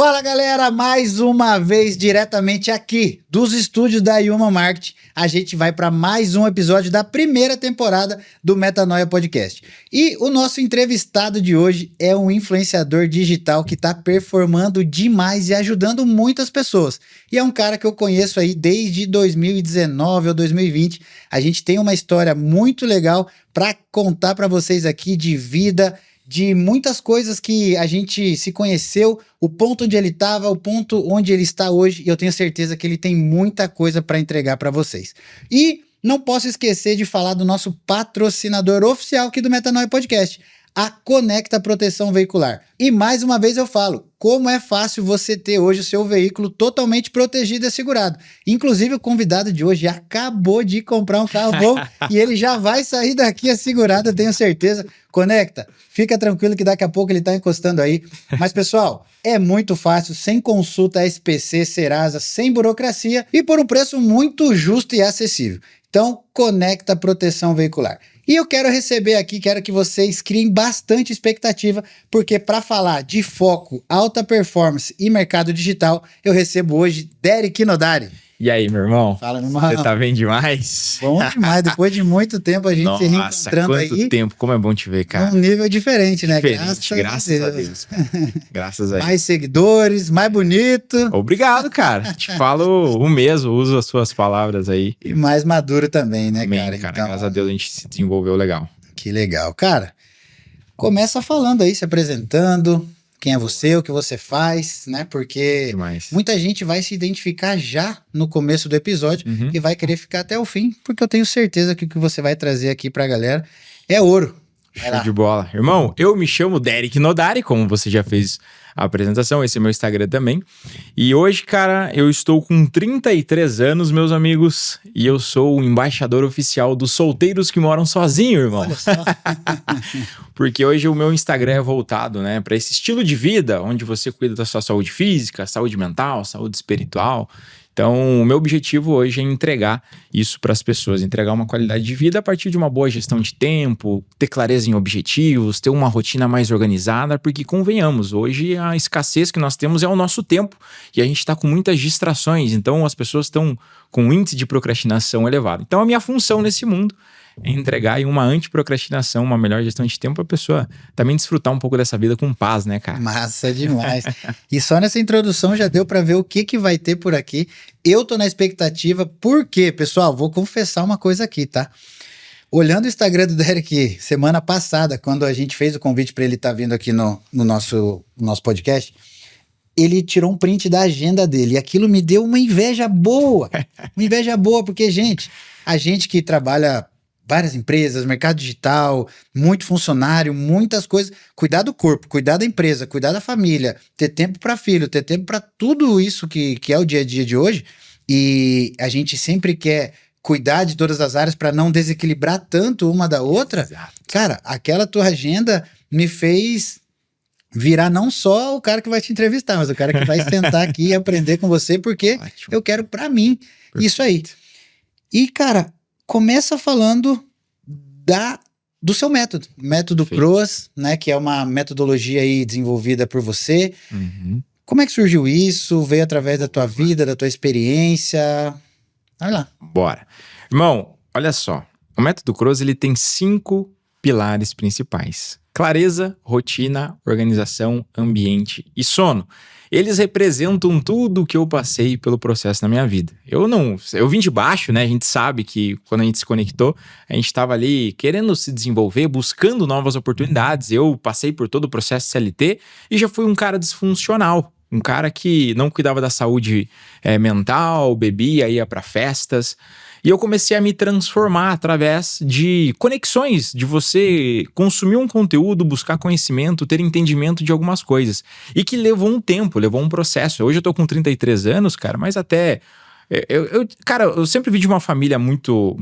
Fala galera, mais uma vez diretamente aqui dos estúdios da Yuma Marketing, a gente vai para mais um episódio da primeira temporada do Metanoia Podcast. E o nosso entrevistado de hoje é um influenciador digital que está performando demais e ajudando muitas pessoas. E é um cara que eu conheço aí desde 2019 ou 2020. A gente tem uma história muito legal para contar para vocês aqui de vida, de muitas coisas que a gente se conheceu, o ponto onde ele estava, o ponto onde ele está hoje, e eu tenho certeza que ele tem muita coisa para entregar para vocês. E não posso esquecer de falar do nosso patrocinador oficial aqui do Metanoia Podcast, a Conecta Proteção Veicular. E mais uma vez eu falo, como é fácil você ter hoje o seu veículo totalmente protegido e assegurado. Inclusive o convidado de hoje acabou de comprar um carro bom e ele já vai sair daqui assegurado, eu tenho certeza. Conecta, fica tranquilo que daqui a pouco ele está encostando aí. Mas pessoal, é muito fácil, sem consulta SPC, Serasa, sem burocracia e por um preço muito justo e acessível. Então, Conecta Proteção Veicular. E eu quero receber aqui, quero que vocês criem bastante expectativa, porque para falar de foco, alta performance e mercado digital, eu recebo hoje Derek Nodari. E aí, meu irmão? Fala, meu irmão. Você tá bem demais? Bom demais, depois de muito tempo a gente se reencontrando aí. Nossa, quanto tempo, como é bom te ver, cara. Num nível diferente, né? Graças a Deus. Graças a Deus. Mais seguidores, mais bonito. Obrigado, cara. Te falo o mesmo, uso as suas palavras aí. E mais maduro também, né, Amém, cara? Então, graças a Deus a gente se desenvolveu legal. Que legal. Cara, começa falando aí, se apresentando. Quem é você, o que você faz, né? Porque muita gente vai se identificar já no começo do episódio e vai querer ficar até o fim, porque eu tenho certeza que o que você vai trazer aqui pra galera é ouro. Show de bola. Irmão, eu me chamo Derek Nodari, como você já fez a apresentação, esse é meu Instagram também. E hoje, cara, eu estou com 33 anos, meus amigos, e eu sou o embaixador oficial dos solteiros que moram sozinhos, irmão. Olha só. Porque hoje o meu Instagram é voltado, né, para esse estilo de vida, onde você cuida da sua saúde física, saúde mental, saúde espiritual. Então, o meu objetivo hoje é entregar isso para as pessoas, entregar uma qualidade de vida a partir de uma boa gestão de tempo, ter clareza em objetivos, ter uma rotina mais organizada, porque convenhamos, hoje a escassez que nós temos é o nosso tempo e a gente está com muitas distrações, então as pessoas estão com um índice de procrastinação elevado. Então, a minha função nesse mundo é entregar aí uma antiprocrastinação, uma melhor gestão de tempo para a pessoa também desfrutar um pouco dessa vida com paz, né, cara? Massa demais. E só nessa introdução já deu para ver o que vai ter por aqui. Eu tô na expectativa, porque, pessoal, vou confessar uma coisa aqui, tá? Olhando o Instagram do Derek semana passada, quando a gente fez o convite para ele estar vindo aqui no nosso podcast, ele tirou um print da agenda dele e aquilo me deu uma inveja boa. Uma inveja boa, porque, gente, a gente que trabalha várias empresas, mercado digital, muito funcionário, muitas coisas. Cuidar do corpo, cuidar da empresa, cuidar da família, ter tempo para filho, ter tempo para tudo isso que é o dia a dia de hoje. E a gente sempre quer cuidar de todas as áreas para não desequilibrar tanto uma da outra. Exato. Cara, aquela tua agenda me fez virar não só o cara que vai te entrevistar, mas o cara que vai sentar aqui e aprender com você, porque eu quero para mim isso aí. E, cara, começa falando do seu método, método CROAS, né, que é uma metodologia aí desenvolvida por você. Como é que surgiu isso? Veio através da tua vida, da tua experiência? Vai lá. Bora. Irmão, olha só, o método CROAS, ele tem 5 pilares principais: clareza, rotina, organização, ambiente e sono. Eles representam tudo que eu passei pelo processo na minha vida. Eu vim de baixo, né? A gente sabe que quando a gente se conectou, a gente estava ali querendo se desenvolver, buscando novas oportunidades. Eu passei por todo o processo CLT e já fui um cara disfuncional. Um cara que não cuidava da saúde mental, bebia, ia para festas. E eu comecei a me transformar através de conexões, de você consumir um conteúdo, buscar conhecimento, ter entendimento de algumas coisas. E que levou um tempo, levou um processo. Hoje eu tô com 33 anos, cara, mas até... Cara, eu sempre vi de uma família muito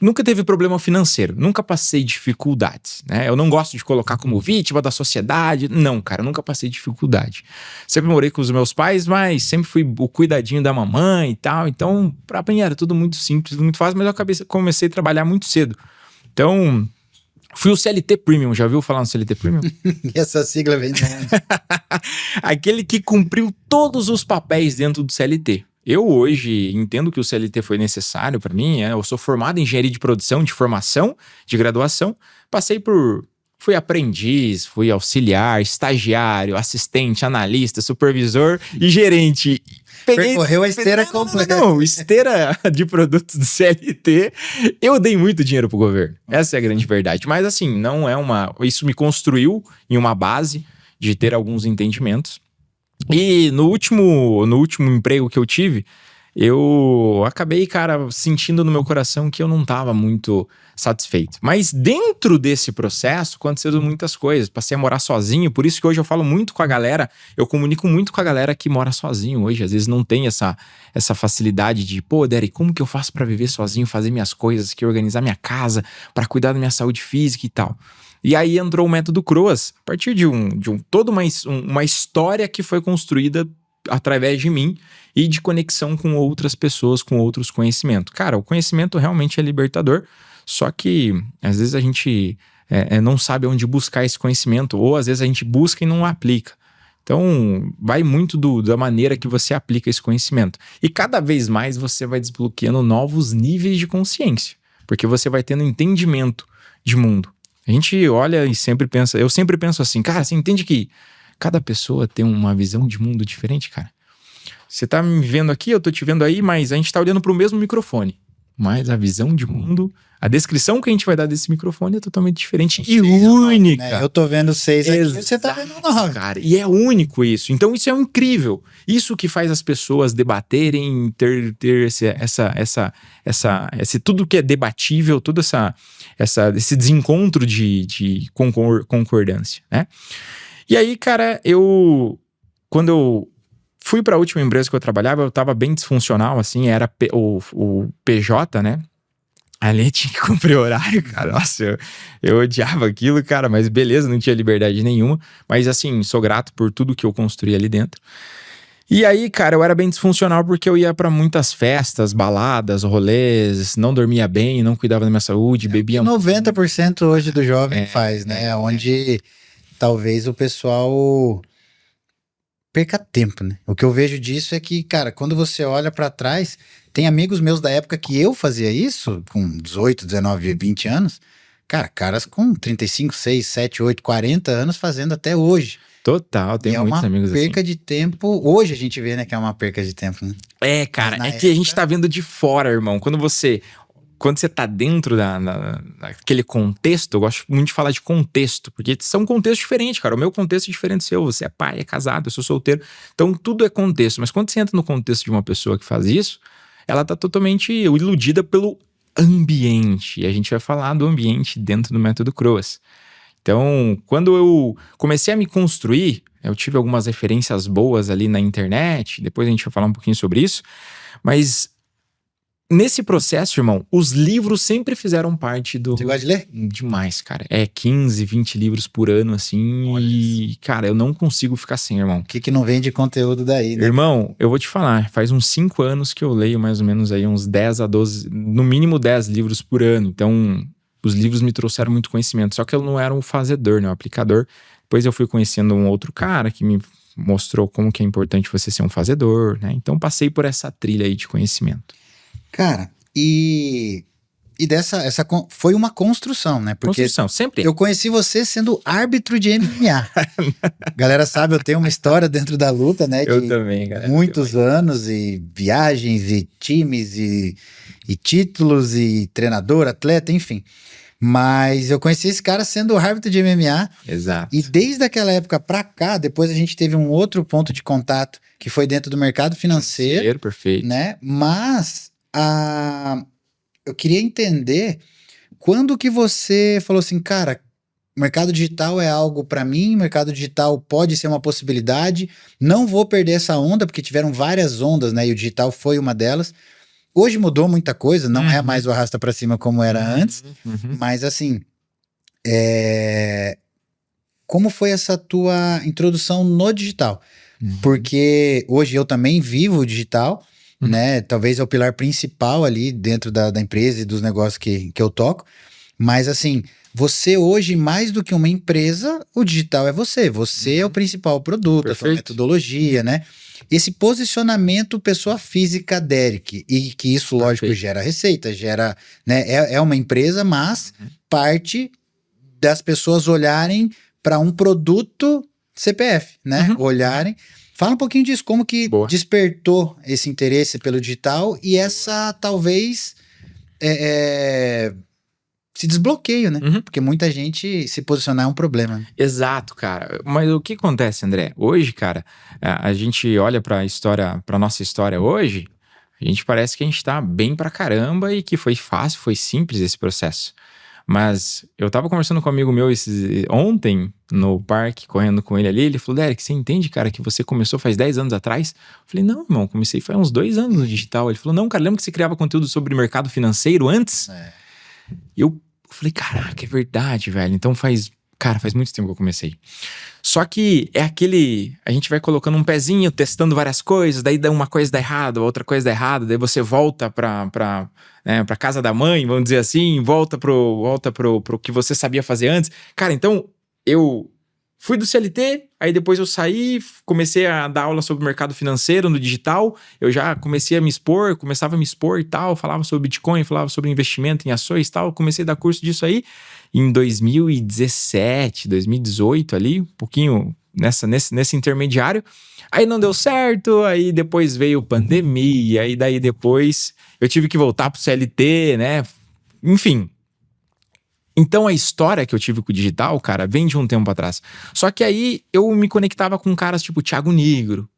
nunca teve problema financeiro, nunca passei dificuldades, né? Eu não gosto de colocar como vítima da sociedade, não, cara, eu nunca passei dificuldade. Sempre morei com os meus pais, mas sempre fui o cuidadinho da mamãe e tal, então pra mim era tudo muito simples, muito fácil, mas eu comecei a trabalhar muito cedo. Então, Fui o CLT Premium, já ouviu falar no CLT Premium? E essa sigla vem de onde? Aquele que cumpriu todos os papéis dentro do CLT. Eu hoje entendo que o CLT foi necessário para mim, eu sou formado em engenharia de produção, de formação, de graduação, fui aprendiz, fui auxiliar, estagiário, assistente, analista, supervisor e gerente. Percorreu a esteira completa. Não, esteira de produtos do CLT, eu dei muito dinheiro pro governo. Essa é a grande verdade. Mas assim, não é isso me construiu em uma base de ter alguns entendimentos. E no último emprego que eu tive, eu acabei, cara, sentindo no meu coração que eu não estava muito satisfeito. Mas dentro desse processo aconteceram muitas coisas. Passei a morar sozinho, por isso que hoje eu falo muito com a galera, eu comunico muito com a galera que mora sozinho hoje. Às vezes não tem essa facilidade de, pô, Derek, como que eu faço para viver sozinho, fazer minhas coisas, organizar minha casa, para cuidar da minha saúde física e tal. E aí entrou o método Croas, a partir de toda uma história que foi construída através de mim e de conexão com outras pessoas, com outros conhecimentos. Cara, o conhecimento realmente é libertador, só que às vezes a gente não sabe onde buscar esse conhecimento, ou às vezes a gente busca e não aplica. Então, vai muito da maneira que você aplica esse conhecimento. E cada vez mais você vai desbloqueando novos níveis de consciência, porque você vai tendo entendimento de mundo. A gente olha e eu sempre penso assim, cara, você entende que cada pessoa tem uma visão de mundo diferente, cara? Você tá me vendo aqui, eu tô te vendo aí, mas a gente tá olhando pro mesmo microfone. Mas a visão de mundo, a descrição que a gente vai dar desse microfone é totalmente diferente e única. Né? Eu tô vendo 6 aqui, você tá vendo 9. Cara, e é único isso. Então isso é incrível. Isso que faz as pessoas debaterem, ter esse tudo que é debatível, todo esse desencontro de concordância, né? E aí, cara, quando eu fui para a última empresa que eu trabalhava, eu tava bem disfuncional, assim, era o PJ, né? Ali tinha que cumprir horário, cara. Nossa, eu odiava aquilo, cara, mas beleza, não tinha liberdade nenhuma. Mas assim, sou grato por tudo que eu construí ali dentro. E aí, cara, eu era bem disfuncional porque eu ia pra muitas festas, baladas, rolês, não dormia bem, não cuidava da minha saúde, bebia... 90% hoje do jovem faz, né? Onde talvez o pessoal perca tempo, né? O que eu vejo disso é que, cara, quando você olha pra trás, tem amigos meus da época que eu fazia isso, com 18, 19, 20 anos, cara, caras com 35, 6, 7, 8, 40 anos fazendo até hoje. Total, tem muitos amigos assim. É uma perca de tempo, hoje a gente vê, né, que é uma perca de tempo, né? É, cara, que a gente tá vendo de fora, irmão, quando você tá dentro daquele contexto, eu gosto muito de falar de contexto, porque são contextos diferentes, cara. O meu contexto é diferente do seu. Você é pai, é casado, eu sou solteiro. Então, tudo é contexto. Mas quando você entra no contexto de uma pessoa que faz isso, ela tá totalmente iludida pelo ambiente. E a gente vai falar do ambiente dentro do método Croas. Então, quando eu comecei a me construir, eu tive algumas referências boas ali na internet. Depois a gente vai falar um pouquinho sobre isso. Mas... nesse processo, irmão, os livros sempre fizeram parte do... Você gosta de ler? Demais, cara. 15, 20 livros por ano, assim. Olha e, cara, eu não consigo ficar sem, irmão. O que não vem de conteúdo daí, né? Irmão, eu vou te falar, faz uns 5 anos que eu leio mais ou menos aí uns 10 a 12, no mínimo 10 livros por ano. Então, os livros me trouxeram muito conhecimento. Só que eu não era um fazedor, né? Um aplicador. Depois eu fui conhecendo um outro cara que me mostrou como que é importante você ser um fazedor, né? Então, passei por essa trilha aí de conhecimento. Cara, e foi uma construção, né? Porque construção, sempre. Eu conheci você sendo árbitro de MMA. Galera sabe, eu tenho uma história dentro da luta, né? Eu também, galera. Muitos anos, e viagens, e times, e títulos, e treinador, atleta, enfim. Mas eu conheci esse cara sendo árbitro de MMA. Exato. E desde aquela época pra cá, depois a gente teve um outro ponto de contato, que foi dentro do mercado financeiro. Perfeito. Né? Mas... eu queria entender quando que você falou assim, cara, mercado digital é algo para mim, mercado digital pode ser uma possibilidade, não vou perder essa onda, porque tiveram várias ondas, né, e o digital foi uma delas. Hoje mudou muita coisa, não é mais o arrasta para cima como era antes, mas assim, como foi essa tua introdução no digital? Porque hoje eu também vivo o digital, né? Talvez é o pilar principal ali dentro da empresa e dos negócios que eu toco. Mas assim, você hoje, mais do que uma empresa, o digital é você. Você é o principal produto, a sua Perfeito. metodologia, né? Esse posicionamento pessoa física Derek, e que isso, lógico, Perfeito. gera receita, gera, né? É uma empresa, mas parte das pessoas olharem para um produto CPF, né? Uhum. Olharem. Fala um pouquinho disso, como que Boa. despertou esse interesse pelo digital e essa, talvez, esse desbloqueio, né? Uhum. Porque muita gente se posicionar é um problema. Né? Exato, cara. Mas o que acontece, André? Hoje, cara, a gente olha pra nossa história hoje, a gente parece que a gente tá bem pra caramba e que foi fácil, foi simples esse processo. Mas eu tava conversando com um amigo meu ontem, no parque, correndo com ele ali, ele falou, Derek, você entende, cara, que você começou faz 10 anos atrás? Eu falei, não, irmão, comecei faz uns 2 anos no digital. Ele falou, não, cara, lembra que você criava conteúdo sobre mercado financeiro antes? Eu falei, caraca, é verdade, velho. Então faz muito tempo que eu comecei. Só que é aquele, a gente vai colocando um pezinho, testando várias coisas, daí uma coisa dá errado, outra coisa dá errado, daí você volta pra casa da mãe, vamos dizer assim, volta pro que você sabia fazer antes. Cara, então eu fui do CLT, aí depois eu saí, comecei a dar aula sobre mercado financeiro no digital, eu já comecei a me expor, começava a me expor e tal, falava sobre Bitcoin, falava sobre investimento em ações e tal, comecei a dar curso disso aí em 2017, 2018 ali, um pouquinho nesse intermediário, aí não deu certo, aí depois veio pandemia, aí daí depois eu tive que voltar pro CLT, né, enfim. Então a história que eu tive com o digital, cara, vem de um tempo atrás. Só que aí eu me conectava com caras tipo Thiago Nigro,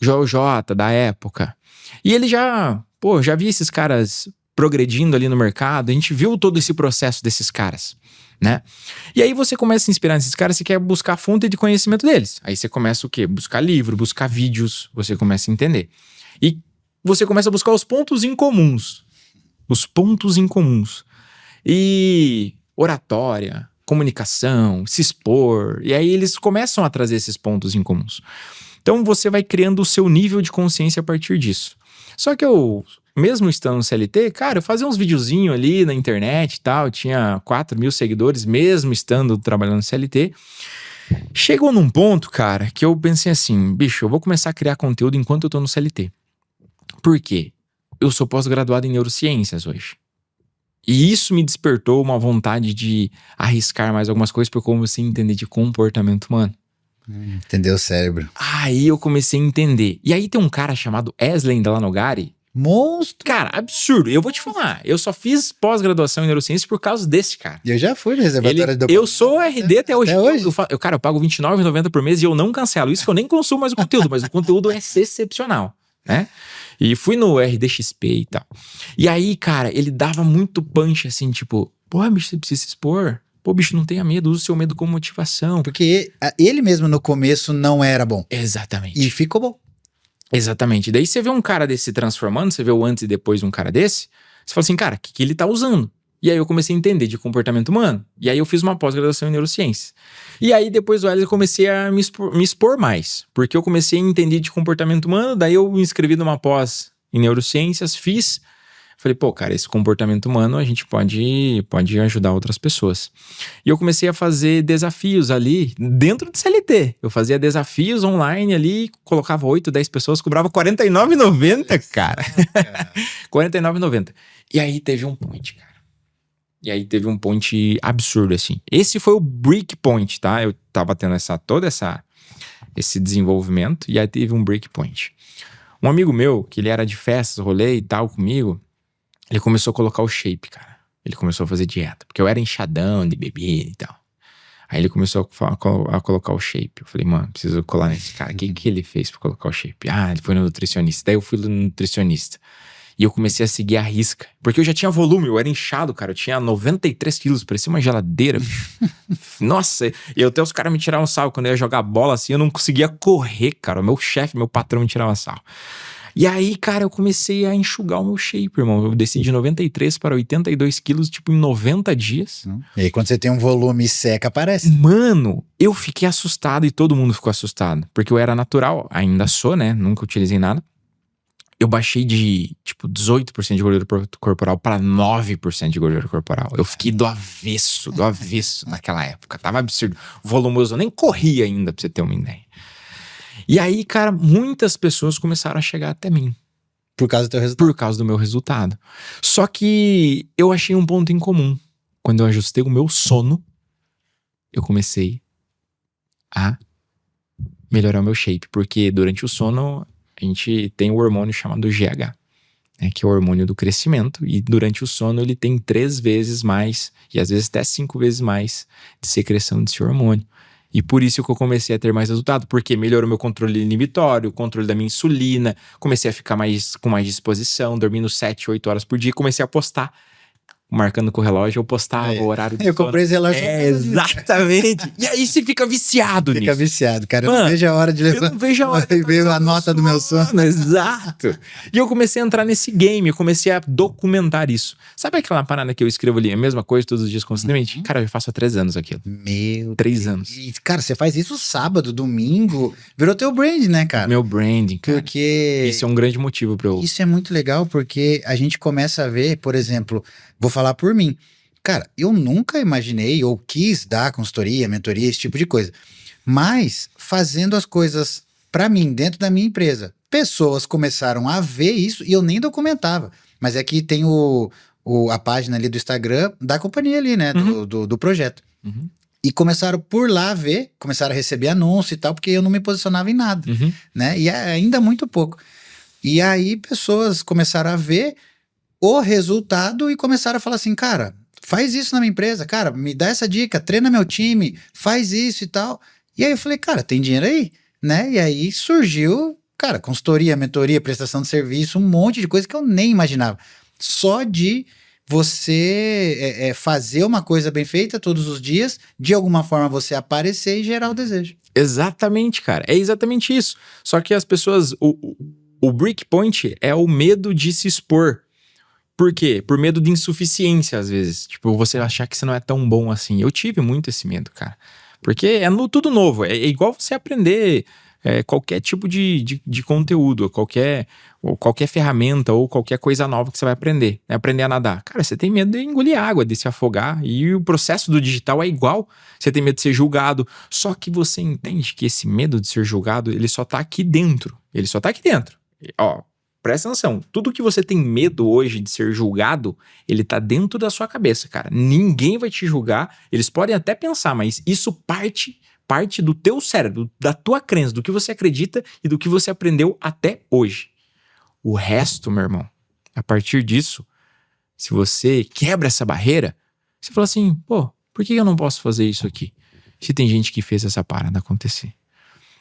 Joel J da época. E ele já via esses caras progredindo ali no mercado, a gente viu todo esse processo desses caras, né? E aí você começa a se inspirar nesses caras, você quer buscar a fonte de conhecimento deles. Aí você começa o quê? Buscar livro, buscar vídeos, você começa a entender. E você começa a buscar os pontos em comuns. Os pontos em comuns. E oratória, comunicação, se expor, e aí eles começam a trazer esses pontos em comuns. Então você vai criando o seu nível de consciência a partir disso. Só que eu, mesmo estando no CLT, cara, eu fazia uns videozinhos ali na internet e tal, tinha 4 mil seguidores, mesmo estando trabalhando no CLT. Chegou num ponto, cara, que eu pensei assim, bicho, eu vou começar a criar conteúdo enquanto eu tô no CLT. Por quê? Eu sou pós-graduado em neurociências hoje. E isso me despertou uma vontade de arriscar mais algumas coisas, porque eu comecei a entender de comportamento humano. Entendeu o cérebro. Aí eu comecei a entender. E aí tem um cara chamado Eslen Dalanogari. Monstro! Cara, absurdo. Eu vou te falar, eu só fiz pós-graduação em neurociência por causa desse cara. Eu já fui no reservatório de Eu sou RD até hoje. Até hoje? Cara, eu pago R$29,90 por mês e eu não cancelo. Isso que eu nem consumo mais o conteúdo, mas o conteúdo é excepcional, né? E fui no RDXP e tal. E aí, cara, ele dava muito punch, assim, tipo... Pô, bicho, você precisa se expor. Pô, bicho, não tenha medo. Usa o seu medo como motivação. Porque ele mesmo no começo não era bom. Exatamente. E ficou bom. Exatamente. Daí você vê um cara desse se transformando, você vê o antes e depois de um cara desse, você fala assim, cara, o que ele tá usando? E aí eu comecei a entender de comportamento humano. E aí eu fiz uma pós-graduação em neurociência. E aí depois do Alice eu comecei a me expor mais. Porque eu comecei a entender de comportamento humano, daí eu me inscrevi numa pós em neurociências, fiz. Falei, pô, cara, esse comportamento humano a gente pode ajudar outras pessoas. E eu comecei a fazer desafios ali dentro do CLT. Eu fazia desafios online ali, colocava 8, 10 pessoas, cobrava R$49,90, cara. R$49,90. E aí teve um point, cara. E aí teve um point absurdo, assim. Esse foi o break point, tá? Eu tava tendo esse desenvolvimento e aí teve um break point. Um amigo meu, que ele era de festas, rolê e tal comigo, ele começou a colocar o shape, cara. Ele começou a fazer dieta, porque eu era inchadão de bebida e tal. Aí ele começou a colocar o shape. Eu falei, mano, preciso colar nesse cara. O que ele fez pra colocar o shape? Ah, ele foi no nutricionista. Daí eu fui no nutricionista. E eu comecei a seguir a risca. Porque eu já tinha volume, eu era inchado, cara. Eu tinha 93 quilos, parecia uma geladeira. Nossa, e até os caras me tiravam sarro. Quando eu ia jogar bola assim, eu não conseguia correr, cara. O meu chefe, meu patrão me tirava sarro. E aí, cara, eu comecei a enxugar o meu shape, irmão. Eu desci de 93 para 82 quilos, tipo, em 90 dias. E aí, quando você tem um volume seca, aparece. Mano, eu fiquei assustado e todo mundo ficou assustado. Porque eu era natural, ainda sou, né? Nunca utilizei nada. eu baixei de, tipo, 18% de gordura corporal para 9% de gordura corporal. Eu fiquei do avesso naquela época. Tava absurdo. Volumoso, eu nem corria ainda, pra você ter uma ideia. E aí, cara, muitas pessoas começaram a chegar até mim. Por causa do teu resultado. Por causa do meu resultado. Só que eu achei um ponto em comum. Quando eu ajustei o meu sono, eu comecei a melhorar o meu shape. Porque durante o sono, a gente tem o hormônio chamado GH, né, que é o hormônio do crescimento. E durante o sono, ele tem 3 vezes mais, e às vezes até 5 vezes mais, de secreção desse hormônio. E por isso que eu comecei a ter mais resultado, porque melhorou meu controle inibitório, o controle da minha insulina, comecei a ficar com mais disposição, dormindo 7, 8 horas por dia, comecei a postar, marcando com o relógio, eu postava o horário de Eu sono. comprei esse relógio. Exatamente. E aí você fica viciado Fica nisso. viciado, cara. Eu Mano, não vejo a hora de levar. Eu não vejo a hora E veio a nota do meu sono. Exato. E eu comecei a entrar nesse game, eu comecei a documentar isso. Sabe aquela parada que eu escrevo ali, a mesma coisa todos os dias constantemente? Cara, eu faço há 3 anos aquilo. Meu 3 anos. E, cara, você faz isso sábado, domingo. Virou teu brand, né, cara? Meu branding, cara. Porque Isso é um grande motivo pra eu... isso é muito legal, porque a gente começa a ver, por exemplo, vou falar por mim. Cara, eu nunca imaginei ou quis dar consultoria, mentoria, esse tipo de coisa. Mas fazendo as coisas pra mim, dentro da minha empresa, pessoas começaram a ver isso e eu nem documentava. Mas é que tem a página ali do Instagram da companhia ali, né? Do projeto. Uhum. E começaram por lá a ver, começaram a receber anúncio e tal, porque eu não me posicionava em nada, né? E é ainda muito pouco. E aí pessoas começaram a ver o resultado e começaram a falar assim, cara, faz isso na minha empresa, cara, me dá essa dica, treina meu time, faz isso e tal. E aí eu falei, cara, tem dinheiro aí, né? E aí surgiu, cara, consultoria, mentoria, prestação de serviço, um monte de coisa que eu nem imaginava. Só de você fazer uma coisa bem feita todos os dias, de alguma forma você aparecer e gerar o desejo. Exatamente, cara. É exatamente isso. Só que as pessoas... O breakpoint é o medo de se expor. Por quê? Por medo de insuficiência, às vezes. Tipo, você achar que você não é tão bom assim. Eu tive muito esse medo, cara. Porque é tudo novo. É igual você aprender qualquer tipo de conteúdo, qualquer ferramenta ou qualquer coisa nova que você vai aprender. Aprender a nadar. Cara, você tem medo de engolir água, de se afogar. E o processo do digital é igual. Você tem medo de ser julgado. Só que você entende que esse medo de ser julgado, ele só tá aqui dentro. Ele só tá aqui dentro. Ó, presta atenção, tudo que você tem medo hoje de ser julgado, ele tá dentro da sua cabeça, cara. Ninguém vai te julgar, eles podem até pensar, mas isso parte do teu cérebro, da tua crença, do que você acredita e do que você aprendeu até hoje. O resto, meu irmão, a partir disso, se você quebra essa barreira, você fala assim, pô, por que eu não posso fazer isso aqui? Se tem gente que fez essa parada acontecer.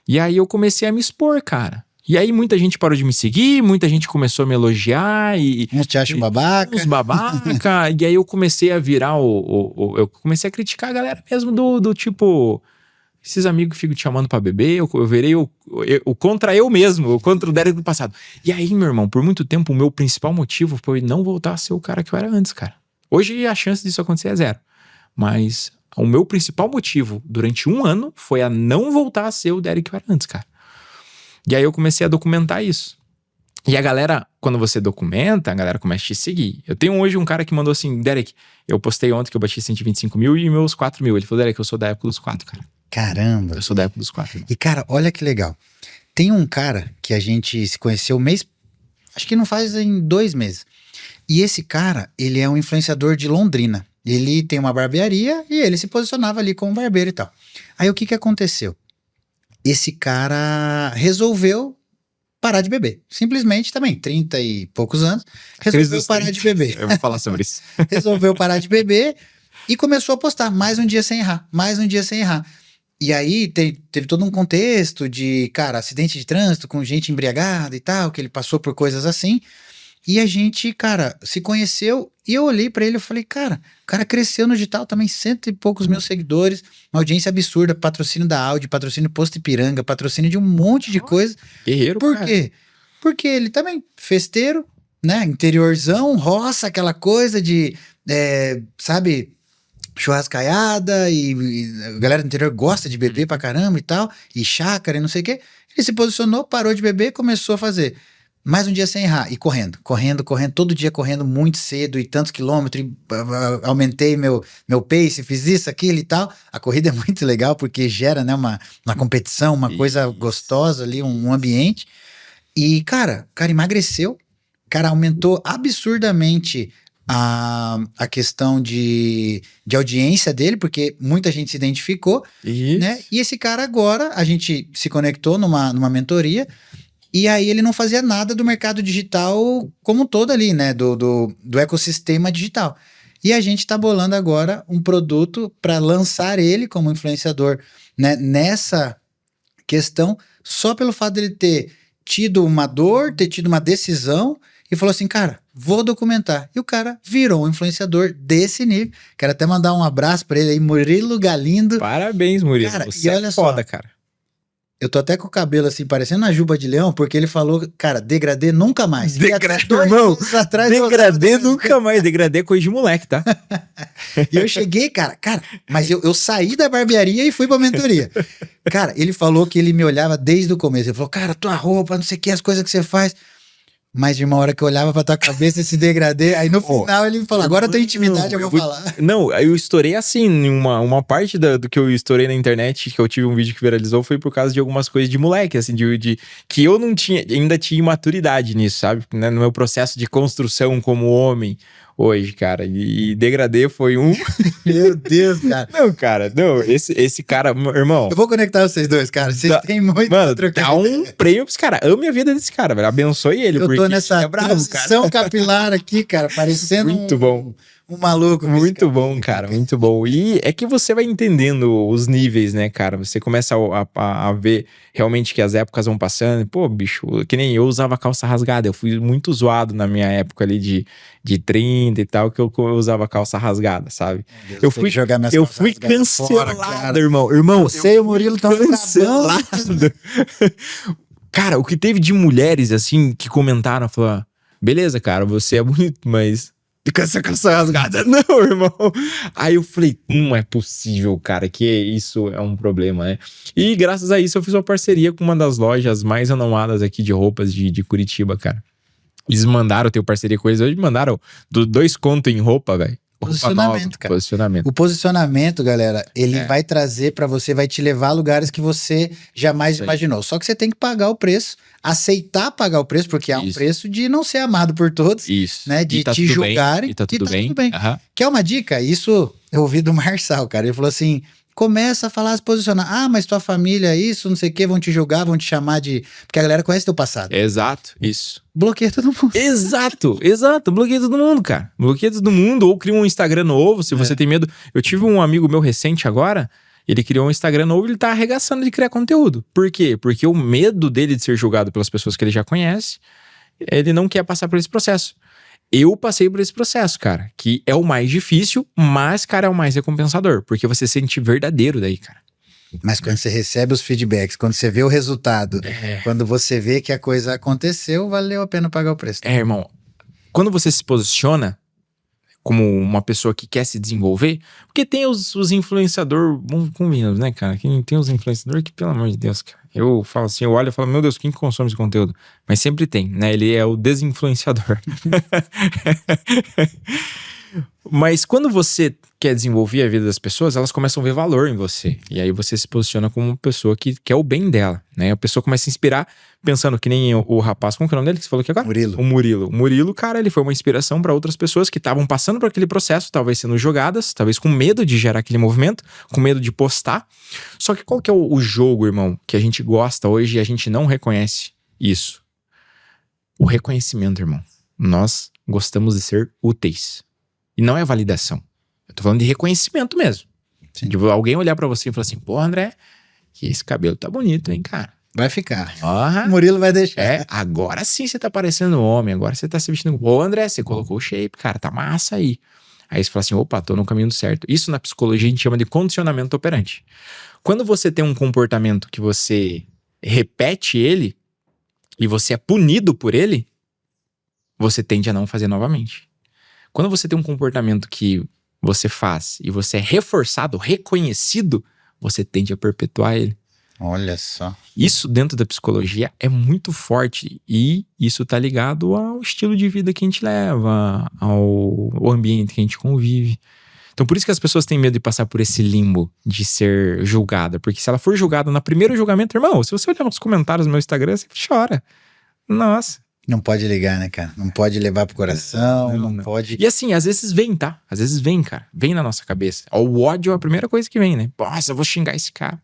E aí eu comecei a me expor, cara. E aí muita gente parou de me seguir, muita gente começou a me elogiar e... Uns te acham babaca. Uns babaca. E aí eu comecei a virar eu comecei a criticar a galera mesmo do tipo... Esses amigos que ficam te chamando pra beber, eu virei o contra eu mesmo, o contra o Derek do passado. E aí, meu irmão, por muito tempo o meu principal motivo foi não voltar a ser o cara que eu era antes, cara. Hoje a chance disso acontecer é 0. Mas o meu principal motivo durante 1 ano foi a não voltar a ser o Derek que eu era antes, cara. E aí eu comecei a documentar isso. E a galera, quando você documenta, a galera começa a te seguir. Eu tenho hoje um cara que mandou assim, Derek, eu postei ontem que eu bati 125 mil e meus 4 mil. Ele falou, Derek, eu sou da época dos 4, cara. Caramba. Eu sou da época dos 4. E cara, olha que legal. Tem um cara que a gente se conheceu acho que não faz em 2 meses. E esse cara, ele é um influenciador de Londrina. Ele tem uma barbearia e ele se posicionava ali como barbeiro e tal. Aí o que aconteceu? Esse cara resolveu parar de beber. Simplesmente também, 30 e poucos anos, resolveu parar de beber. Eu vou falar sobre isso. Resolveu parar de beber e começou a postar mais um dia sem errar, mais um dia sem errar. E aí teve todo um contexto de, cara, acidente de trânsito com gente embriagada e tal, que ele passou por coisas assim. E a gente, cara, se conheceu e eu olhei pra ele e falei, cara, o cara cresceu no digital também, 100 e poucos mil seguidores, uma audiência absurda, patrocínio da Audi, patrocínio Posto Ipiranga, patrocínio de um monte de coisa. Guerreiro, Por cara. quê? Porque ele também, festeiro, né, interiorzão, roça, aquela coisa de, sabe, churrascaiada e a galera do interior gosta de beber pra caramba e tal, e chácara e não sei o quê. Ele se posicionou, parou de beber, começou a fazer Mais um dia sem errar. E correndo, todo dia correndo muito cedo e tantos quilômetros. E, aumentei meu pace, fiz isso, aquilo e tal. A corrida é muito legal porque gera, né, uma competição, uma coisa gostosa ali, um ambiente. E, cara, emagreceu. Cara, aumentou absurdamente a questão de audiência dele, porque muita gente se identificou, né? E esse cara agora, a gente se conectou numa mentoria, e aí ele não fazia nada do mercado digital como um todo ali, né? Do ecossistema digital. E a gente tá bolando agora um produto para lançar ele como influenciador, né, nessa questão, só pelo fato dele ter tido uma dor, ter tido uma decisão, e falou assim, cara, vou documentar. E o cara virou um influenciador desse nível. Quero até mandar um abraço pra ele aí, Murilo Galindo. Parabéns, Murilo. Cara, você e olha é foda, só, cara. Eu tô até com o cabelo assim, parecendo uma juba de leão, porque ele falou, cara, degradê nunca mais. Degradê, Dois irmão. meses atrás, Degradê nunca mais. Degradê é coisa de moleque, tá? E eu cheguei, cara, mas eu saí da barbearia e fui pra mentoria. Cara, ele falou que ele me olhava desde o começo. Ele falou, cara, tua roupa, não sei o que, as coisas que você faz. Mas de uma hora que eu olhava pra tua cabeça esse degradê, aí no final ele me falou, agora eu tenho intimidade, eu vou falar. Não, eu estourei assim, uma parte do que eu estourei na internet, que eu tive um vídeo que viralizou, foi por causa de algumas coisas de moleque, assim, que eu não tinha, ainda tinha imaturidade nisso, sabe? Né? No meu processo de construção como homem hoje, cara. E degradê foi um... Meu Deus, cara. Não, cara, não, esse cara, irmão... Eu vou conectar vocês dois, cara. Vocês têm muito mano, dá um prêmio pros caras. Ame a vida desse cara, velho. Abençoe ele, eu porque tô nessa é bravo, transição capilar aqui, cara, parecendo muito bom. Um maluco. Muito bom, cara, muito bom. E é que você vai entendendo os níveis, né, cara? Você começa a ver realmente que as épocas vão passando. Pô, bicho, que nem eu usava calça rasgada. Eu fui muito zoado na minha época ali de 30 e tal, que eu usava calça rasgada, sabe? Deus, eu fui cancelado, fora, irmão. Você e o Murilo estão cancelado. Cara, o que teve de mulheres, assim, que comentaram, falaram, beleza, cara, você é bonito, mas... Fica essa calça rasgada. Não, irmão. Aí eu falei, não é possível, cara, que isso é um problema, né? E graças a isso eu fiz uma parceria com uma das lojas mais renomadas aqui de roupas de Curitiba, cara. Eles mandaram, eu tenho parceria com eles hoje, mandaram 2 contos em roupa, velho. Posicionamento, cara. Posicionamento. O posicionamento, galera, ele vai trazer pra você, vai te levar a lugares que você jamais imaginou. Só que você tem que pagar o preço, aceitar pagar o preço, porque há um preço de não ser amado por todos. Isso. Né? De te julgarem. E tá tudo bem. Uhum. Quer uma dica? Isso eu ouvi do Marçal, cara. Ele falou assim, começa a falar, se posicionar. Ah, mas tua família, isso, não sei o que, vão te julgar, vão te chamar de... Porque a galera conhece teu passado. Exato, isso. Bloqueia todo mundo. Exato. Bloqueia todo mundo, cara. Bloqueia todo mundo, ou cria um Instagram novo, se você tem medo. Eu tive um amigo meu recente agora, ele criou um Instagram novo e ele tá arregaçando de criar conteúdo. Por quê? Porque o medo dele de ser julgado pelas pessoas que ele já conhece, ele não quer passar por esse processo. Eu passei por esse processo, cara, que é o mais difícil, mas, cara, é o mais recompensador, porque você se sente verdadeiro daí, cara. Mas quando você recebe os feedbacks, quando você vê o resultado, quando você vê que a coisa aconteceu, valeu a pena pagar o preço. Irmão, quando você se posiciona como uma pessoa que quer se desenvolver, porque tem os influenciadores, vamos combinar, né, cara? Tem os influenciadores que, pelo amor de Deus, cara, eu falo assim, eu olho e falo, meu Deus, quem consome esse conteúdo? Mas sempre tem, né? Ele é o desinfluenciador. Mas quando você quer desenvolver a vida das pessoas, elas começam a ver valor em você. E aí você se posiciona como uma pessoa que quer o bem dela, né? A pessoa começa a se inspirar, pensando que nem o rapaz, como que é o nome dele que você falou aqui agora? Murilo. O Murilo. O Murilo, cara, ele foi uma inspiração para outras pessoas que estavam passando por aquele processo, talvez sendo jogadas, talvez com medo de gerar aquele movimento, com medo de postar. Só que qual que é o jogo, irmão, que a gente gosta hoje e a gente não reconhece isso? O reconhecimento, irmão. Nós gostamos de ser úteis. E não é validação. Eu tô falando de reconhecimento mesmo. Sim. De alguém olhar pra você e falar assim, pô, André, que esse cabelo tá bonito, hein, cara? Vai ficar. O Murilo vai deixar. Agora sim você tá parecendo homem, agora você tá se vestindo... Pô, André, você colocou o shape, cara, tá massa aí. Aí você fala assim, opa, tô no caminho certo. Isso na psicologia a gente chama de condicionamento operante. Quando você tem um comportamento que você repete ele e você é punido por ele, você tende a não fazer novamente. Quando você tem um comportamento que você faz e você é reforçado, reconhecido, você tende a perpetuar ele. Olha só. Isso dentro da psicologia é muito forte e isso tá ligado ao estilo de vida que a gente leva, ao ambiente que a gente convive. Então por isso que as pessoas têm medo de passar por esse limbo de ser julgada, porque se ela for julgada no primeiro julgamento, irmão, se você olhar nos comentários do meu Instagram, você chora. Nossa. Não pode ligar, né, cara? Não pode levar pro coração, não pode... E assim, às vezes vem, tá? Às vezes vem, cara. Vem na nossa cabeça. O ódio é a primeira coisa que vem, né? Nossa, eu vou xingar esse cara.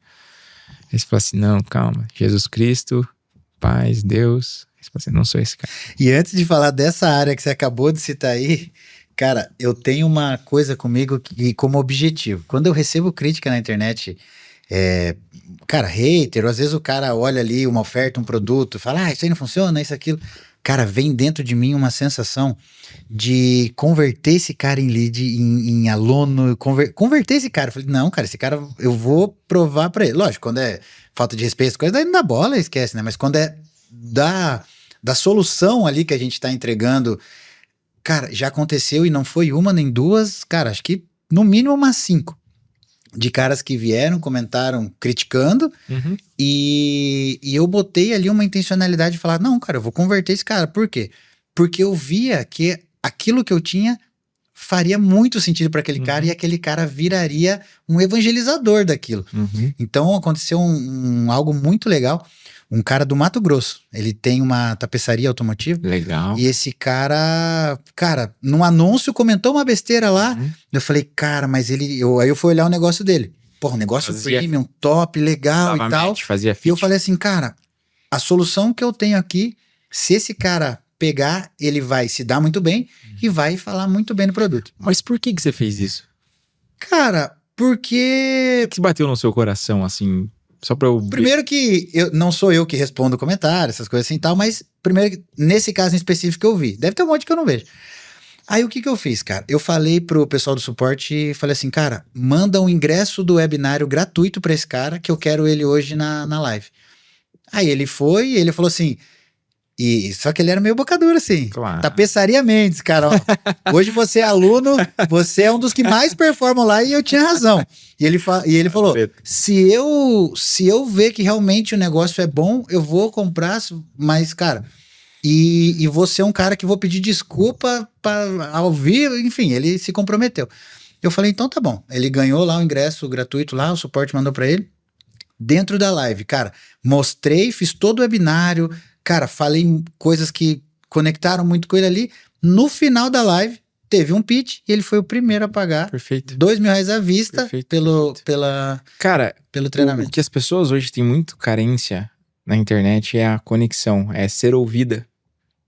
Aí você fala assim, não, calma. Jesus Cristo, paz, Deus. Aí você fala assim, não sou esse cara. E antes de falar dessa área que você acabou de citar aí, cara, eu tenho uma coisa comigo que, como objetivo. Quando eu recebo crítica na internet, cara, hater, ou às vezes o cara olha ali uma oferta, um produto, fala, isso aí não funciona, isso, aquilo. Cara, vem dentro de mim uma sensação de converter esse cara em lead, em aluno, converter esse cara. Eu falei, não, cara, esse cara eu vou provar pra ele. Lógico, quando é falta de respeito, coisa daí não dá bola, esquece, né? Mas quando é da solução ali que a gente tá entregando, cara, já aconteceu e não foi uma nem duas, cara, acho que no mínimo umas 5. De caras que vieram, comentaram, criticando, e eu botei ali uma intencionalidade de falar, não, cara, eu vou converter esse cara. Por quê? Porque eu via que aquilo que eu tinha faria muito sentido para aquele cara e aquele cara viraria um evangelizador daquilo. Então aconteceu algo muito legal. Um cara do Mato Grosso, ele tem uma tapeçaria automotiva. Legal. E esse cara, num anúncio comentou uma besteira lá. Eu falei, cara, mas aí eu fui olhar o negócio dele. Pô, um negócio premium, top, legal e tal. Fazia fit. E eu falei assim, cara, a solução que eu tenho aqui, se esse cara pegar, ele vai se dar muito bem e vai falar muito bem do produto. Mas por que você fez isso? Cara, porque... O que bateu no seu coração, assim... Só pra eu... Primeiro que não sou eu que respondo comentário, essas coisas assim e tal, mas primeiro, nesse caso em específico eu vi. Deve ter um monte que eu não vejo. Aí o que eu fiz, cara? Eu falei pro pessoal do suporte e falei assim, cara, manda um ingresso do webinário gratuito pra esse cara que eu quero ele hoje na live. Aí ele foi e ele falou assim... Só que ele era meio boca dura, assim. Claro. Tapeçaria Mendes, cara. Ó, hoje você é aluno, você é um dos que mais performam lá e eu tinha razão. E ele falou, se eu ver que realmente o negócio é bom, eu vou comprar, mas, cara... E você é um cara que vou pedir desculpa ao vivo, enfim, ele se comprometeu. Eu falei, então tá bom. Ele ganhou lá o ingresso gratuito lá, o suporte mandou pra ele. Dentro da live, cara, mostrei, fiz todo o webinário... Cara, falei coisas que conectaram muito com ele ali. No final da live, teve um pitch e ele foi o primeiro a pagar. Perfeito. R$2.000 à vista pelo treinamento. O que as pessoas hoje têm muito carência na internet é a conexão, é ser ouvida.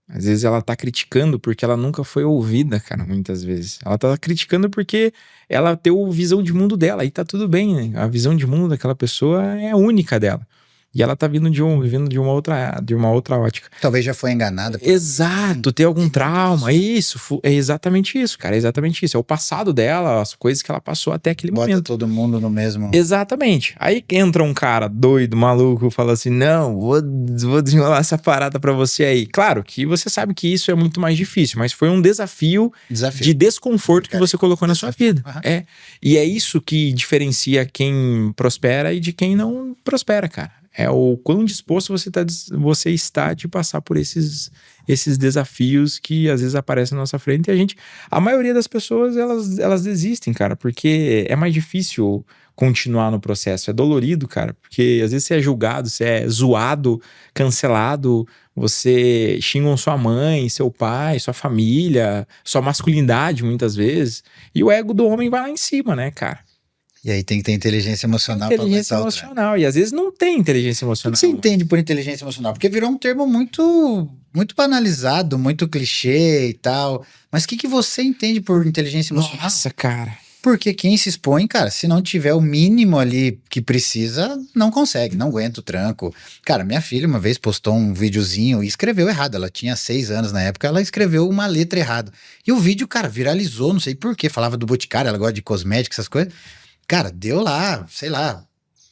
Às vezes ela tá criticando porque ela nunca foi ouvida, cara, muitas vezes. Ela tá criticando porque ela tem a visão de mundo dela e tá tudo bem, né? A visão de mundo daquela pessoa é única dela. E ela tá vindo de uma outra ótica. Talvez já foi enganada. Exato, ter algum trauma. Isso, é exatamente isso, cara. É exatamente isso. É o passado dela, as coisas que ela passou até aquele momento. Bota todo mundo no mesmo... Exatamente. Aí entra um cara doido, maluco, fala assim, não, vou desenrolar essa parada pra você aí. Claro que você sabe que isso é muito mais difícil, mas foi um desafio. De desconforto que você colocou na sua vida. É. E é isso que diferencia quem prospera e de quem não prospera, cara. É o quão disposto você está de passar por esses desafios que às vezes aparecem na nossa frente e a maioria das pessoas, elas desistem, cara, porque é mais difícil continuar no processo, é dolorido, cara, porque às vezes você é julgado, você é zoado, cancelado, você xingam sua mãe, seu pai, sua família, sua masculinidade muitas vezes, e o ego do homem vai lá em cima, né, cara? E aí tem que ter inteligência emocional. Inteligência emocional. E às vezes não tem inteligência emocional. O que você entende por inteligência emocional? Porque virou um termo muito, muito banalizado, muito clichê e tal. Mas o que você entende por inteligência emocional? Nossa, cara. Porque quem se expõe, cara, se não tiver o mínimo ali que precisa, não consegue, não aguenta o tranco. Cara, minha filha uma vez postou um videozinho e escreveu errado. Ela tinha 6 anos na época, ela escreveu uma letra errada. E o vídeo, cara, viralizou, não sei por quê. Falava do Boticário, ela gosta de cosméticos, essas coisas. Cara, deu lá, sei lá,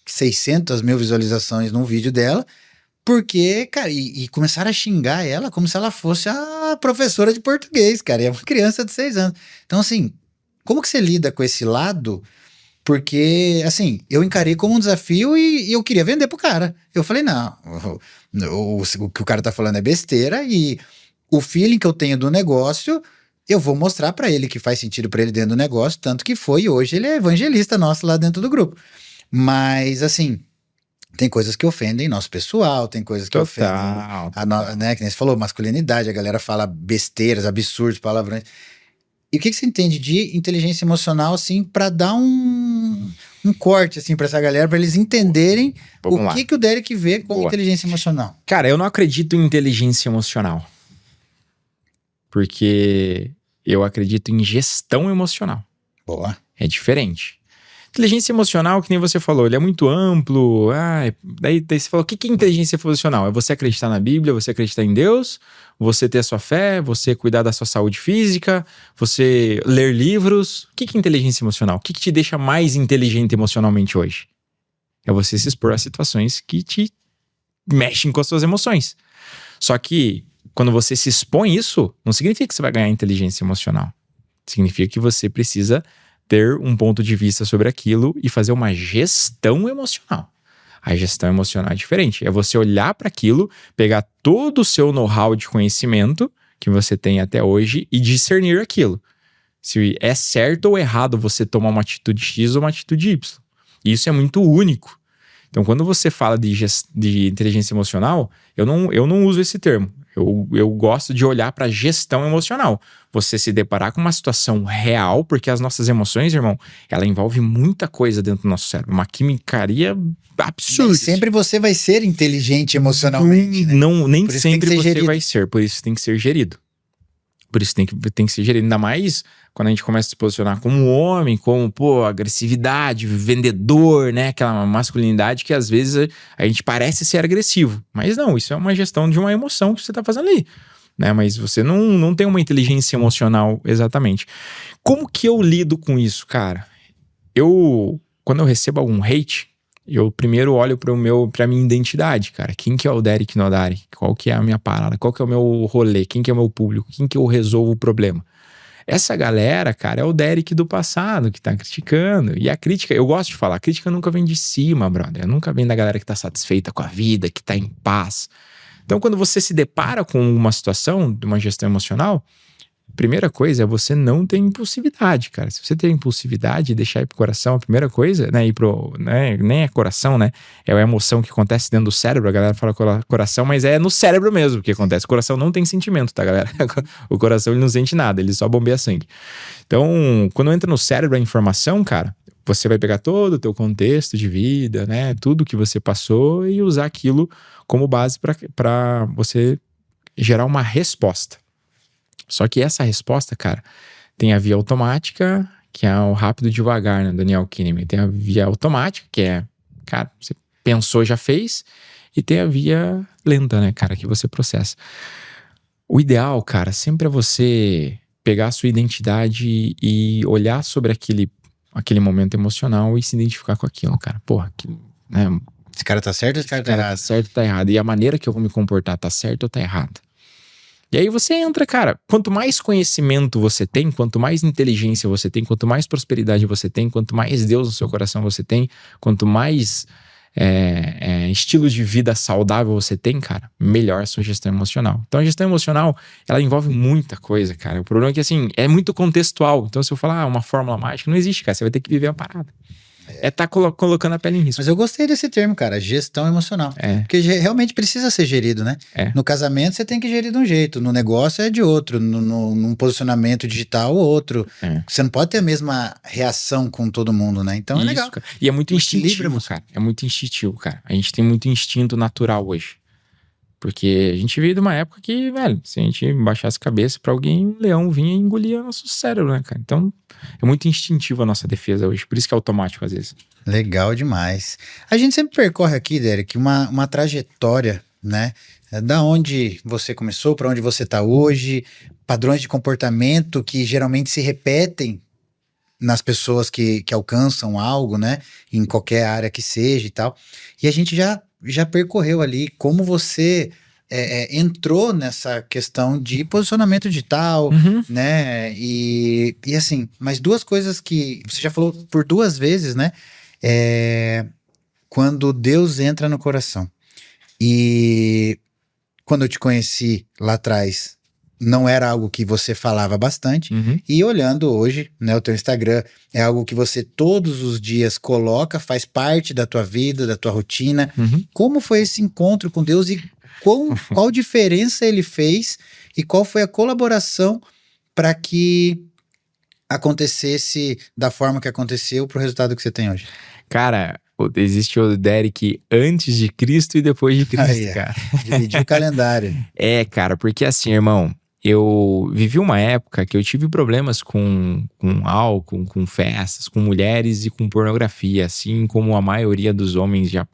600 mil visualizações num vídeo dela, porque, cara, e começaram a xingar ela como se ela fosse a professora de português, cara, e é uma criança de 6 anos. Então, assim, como que você lida com esse lado Porque, assim, eu encarei como um desafio e eu queria vender pro cara. Eu falei, não, o que o cara tá falando é besteira e o feeling que eu tenho do negócio, eu vou mostrar pra ele que faz sentido pra ele dentro do negócio, tanto que foi, e hoje ele é evangelista nosso lá dentro do grupo. Mas, assim, tem coisas que ofendem nosso pessoal, tem coisas que ofendem, né, que nem você falou, masculinidade, a galera fala besteiras, absurdos, palavrões. E o que você entende de inteligência emocional, assim, pra dar um corte, assim, pra essa galera, pra eles entenderem Vamos lá. que o Derek vê como Boa. inteligência emocional? Cara, eu não acredito em inteligência emocional. Porque eu acredito em gestão emocional. Boa. É diferente. Inteligência emocional, que nem você falou, ele é muito amplo. Daí você falou, o que é inteligência emocional? É você acreditar na Bíblia, você acreditar em Deus, você ter a sua fé, você cuidar da sua saúde física, você ler livros. O que é inteligência emocional? O que te deixa mais inteligente emocionalmente hoje? É você se expor a situações que te mexem com as suas emoções. Só que quando você se expõe isso, não significa que você vai ganhar inteligência emocional. Significa que você precisa ter um ponto de vista sobre aquilo e fazer uma gestão emocional. A gestão emocional é diferente. É você olhar para aquilo, pegar todo o seu know-how de conhecimento que você tem até hoje e discernir aquilo. Se é certo ou errado você tomar uma atitude X ou uma atitude Y. E isso é muito único. Então, quando você fala de inteligência emocional, eu não uso esse termo. Eu gosto de olhar para gestão emocional. Você se deparar com uma situação real, porque as nossas emoções, irmão, ela envolve muita coisa dentro do nosso cérebro. Uma quimicaria absurda. Nem sempre você vai ser inteligente emocionalmente, né? Nem Por isso sempre tem que ser você gerido. vai ser. Por isso tem que ser gerido. Por isso tem que ser gerido. Ainda mais quando a gente começa a se posicionar como homem, como, agressividade, vendedor, né? Aquela masculinidade que às vezes a gente parece ser agressivo. Mas não, isso é uma gestão de uma emoção que você tá fazendo ali, né? Mas você não tem uma inteligência emocional exatamente. Como que eu lido com isso, cara? Quando eu recebo algum hate, eu primeiro olho pra minha identidade, cara. Quem que é o Derek Nodari? Qual que é a minha parada? Qual que é o meu rolê? Quem que é o meu público? Quem que eu resolvo o problema? Essa galera, cara, é o Derek do passado que tá criticando. E a crítica, eu gosto de falar, a crítica nunca vem de cima, brother. Nunca vem da galera que tá satisfeita com a vida, que tá em paz. Então, quando você se depara com uma situação de uma gestão emocional, primeira coisa é você não ter impulsividade, cara. Se você ter impulsividade e deixar ir pro coração, a primeira coisa, né, nem é coração, né, é a emoção que acontece dentro do cérebro, a galera fala coração, mas é no cérebro mesmo que acontece. O coração não tem sentimento, tá, galera? O coração, ele não sente nada, ele só bombeia sangue. Então, quando entra no cérebro a informação, cara, você vai pegar todo o teu contexto de vida, né, tudo que você passou e usar aquilo como base para você gerar uma resposta. Só que essa resposta, cara, tem a via automática, que é o rápido e devagar, né, Daniel Kahneman. Tem a via automática, que é, cara, você pensou, já fez. E tem a via lenta, né, cara, que você processa. O ideal, cara, sempre é você pegar a sua identidade e olhar sobre aquele momento emocional e se identificar com aquilo, cara. Porra, né? Esse cara tá certo ou esse cara tá errado? Tá certo ou tá errado? E a maneira que eu vou me comportar tá certo ou tá errado? E aí você entra, cara, quanto mais conhecimento você tem, quanto mais inteligência você tem, quanto mais prosperidade você tem, quanto mais Deus no seu coração você tem, quanto mais estilo de vida saudável você tem, cara, melhor a sua gestão emocional. Então a gestão emocional, ela envolve muita coisa, cara. O problema é que, assim, é muito contextual. Então se eu falar uma fórmula mágica, não existe, cara. Você vai ter que viver a parada. Tá colocando a pele em risco. Mas eu gostei desse termo, cara, gestão emocional. Porque realmente precisa ser gerido, né? No casamento você tem que gerir de um jeito, no negócio é de outro, num posicionamento digital outro. Você não pode ter a mesma reação com todo mundo, né? Então é legal. Cara. E é muito instintivo, cara. É muito instintivo, cara. A gente tem muito instinto natural hoje. Porque a gente veio de uma época que, velho, se a gente baixasse a cabeça pra alguém, um leão vinha e engolia nosso cérebro, né, cara? Então, é muito instintivo a nossa defesa hoje. Por isso que é automático, às vezes. Legal demais. A gente sempre percorre aqui, Derek, uma trajetória, né? Da onde você começou, pra onde você tá hoje, padrões de comportamento que geralmente se repetem nas pessoas que alcançam algo, né? Em qualquer área que seja e tal. E a gente já percorreu ali como você entrou nessa questão de posicionamento digital, Uhum. né? E assim, mas duas coisas que você já falou por duas vezes, né? É, quando Deus entra no coração. E quando eu te conheci lá atrás, não era algo que você falava bastante. Uhum. E olhando hoje, né, o teu Instagram é algo que você todos os dias coloca, faz parte da tua vida, da tua rotina. Uhum. Como foi esse encontro com Deus e qual diferença ele fez e qual foi a colaboração para que acontecesse da forma que aconteceu para o resultado que você tem hoje? Cara, existe o Derek antes de Cristo e depois de Cristo, Aí, cara. dividir o calendário. Cara, porque assim, irmão, eu vivi uma época que eu tive problemas com álcool, com festas, com mulheres e com pornografia, assim como a maioria dos homens já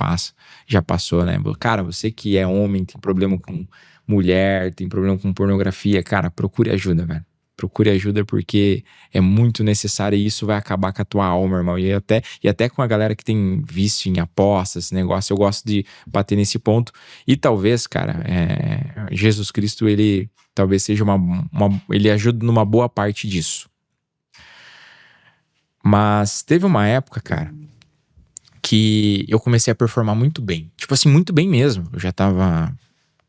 passou, né? Cara, você que é homem, tem problema com mulher, tem problema com pornografia, cara, procure ajuda, velho. Procure ajuda porque é muito necessário e isso vai acabar com a tua alma, irmão. E até com a galera que tem vício em apostas, esse negócio, eu gosto de bater nesse ponto. E talvez, cara, Jesus Cristo, ele talvez seja ele ajuda numa boa parte disso. Mas teve uma época, cara, que eu comecei a performar muito bem. Tipo assim, muito bem mesmo. Eu já tava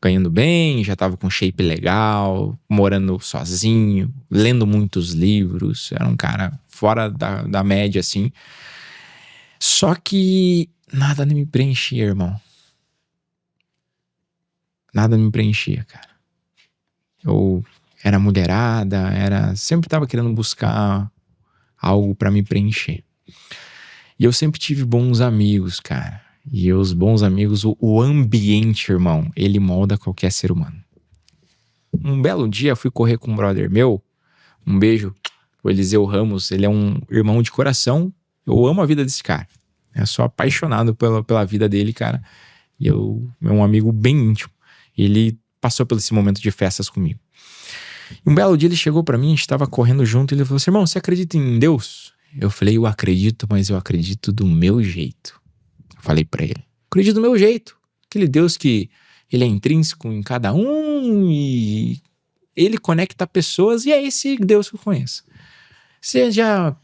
ganhando bem, já tava com shape legal, morando sozinho, lendo muitos livros. Era um cara fora da média, assim. Só que nada me preenchia, irmão. Nada me preenchia, cara. Eu era mulherada, sempre tava querendo buscar algo pra me preencher. E eu sempre tive bons amigos, cara. E os bons amigos, o ambiente, irmão, ele molda qualquer ser humano. Um belo dia, fui correr com um brother meu. Um beijo, o Eliseu Ramos. Ele é um irmão de coração. Eu amo a vida desse cara. Eu sou apaixonado pela vida dele, cara. E é um amigo bem íntimo. Ele passou por esse momento de festas comigo. Um belo dia ele chegou pra mim, a gente tava correndo junto. E ele falou assim: irmão, você acredita em Deus? Eu falei: eu acredito, mas eu acredito do meu jeito. Falei pra ele: acredito do meu jeito. Aquele Deus que ele é intrínseco em cada um e ele conecta pessoas e é esse Deus que eu conheço.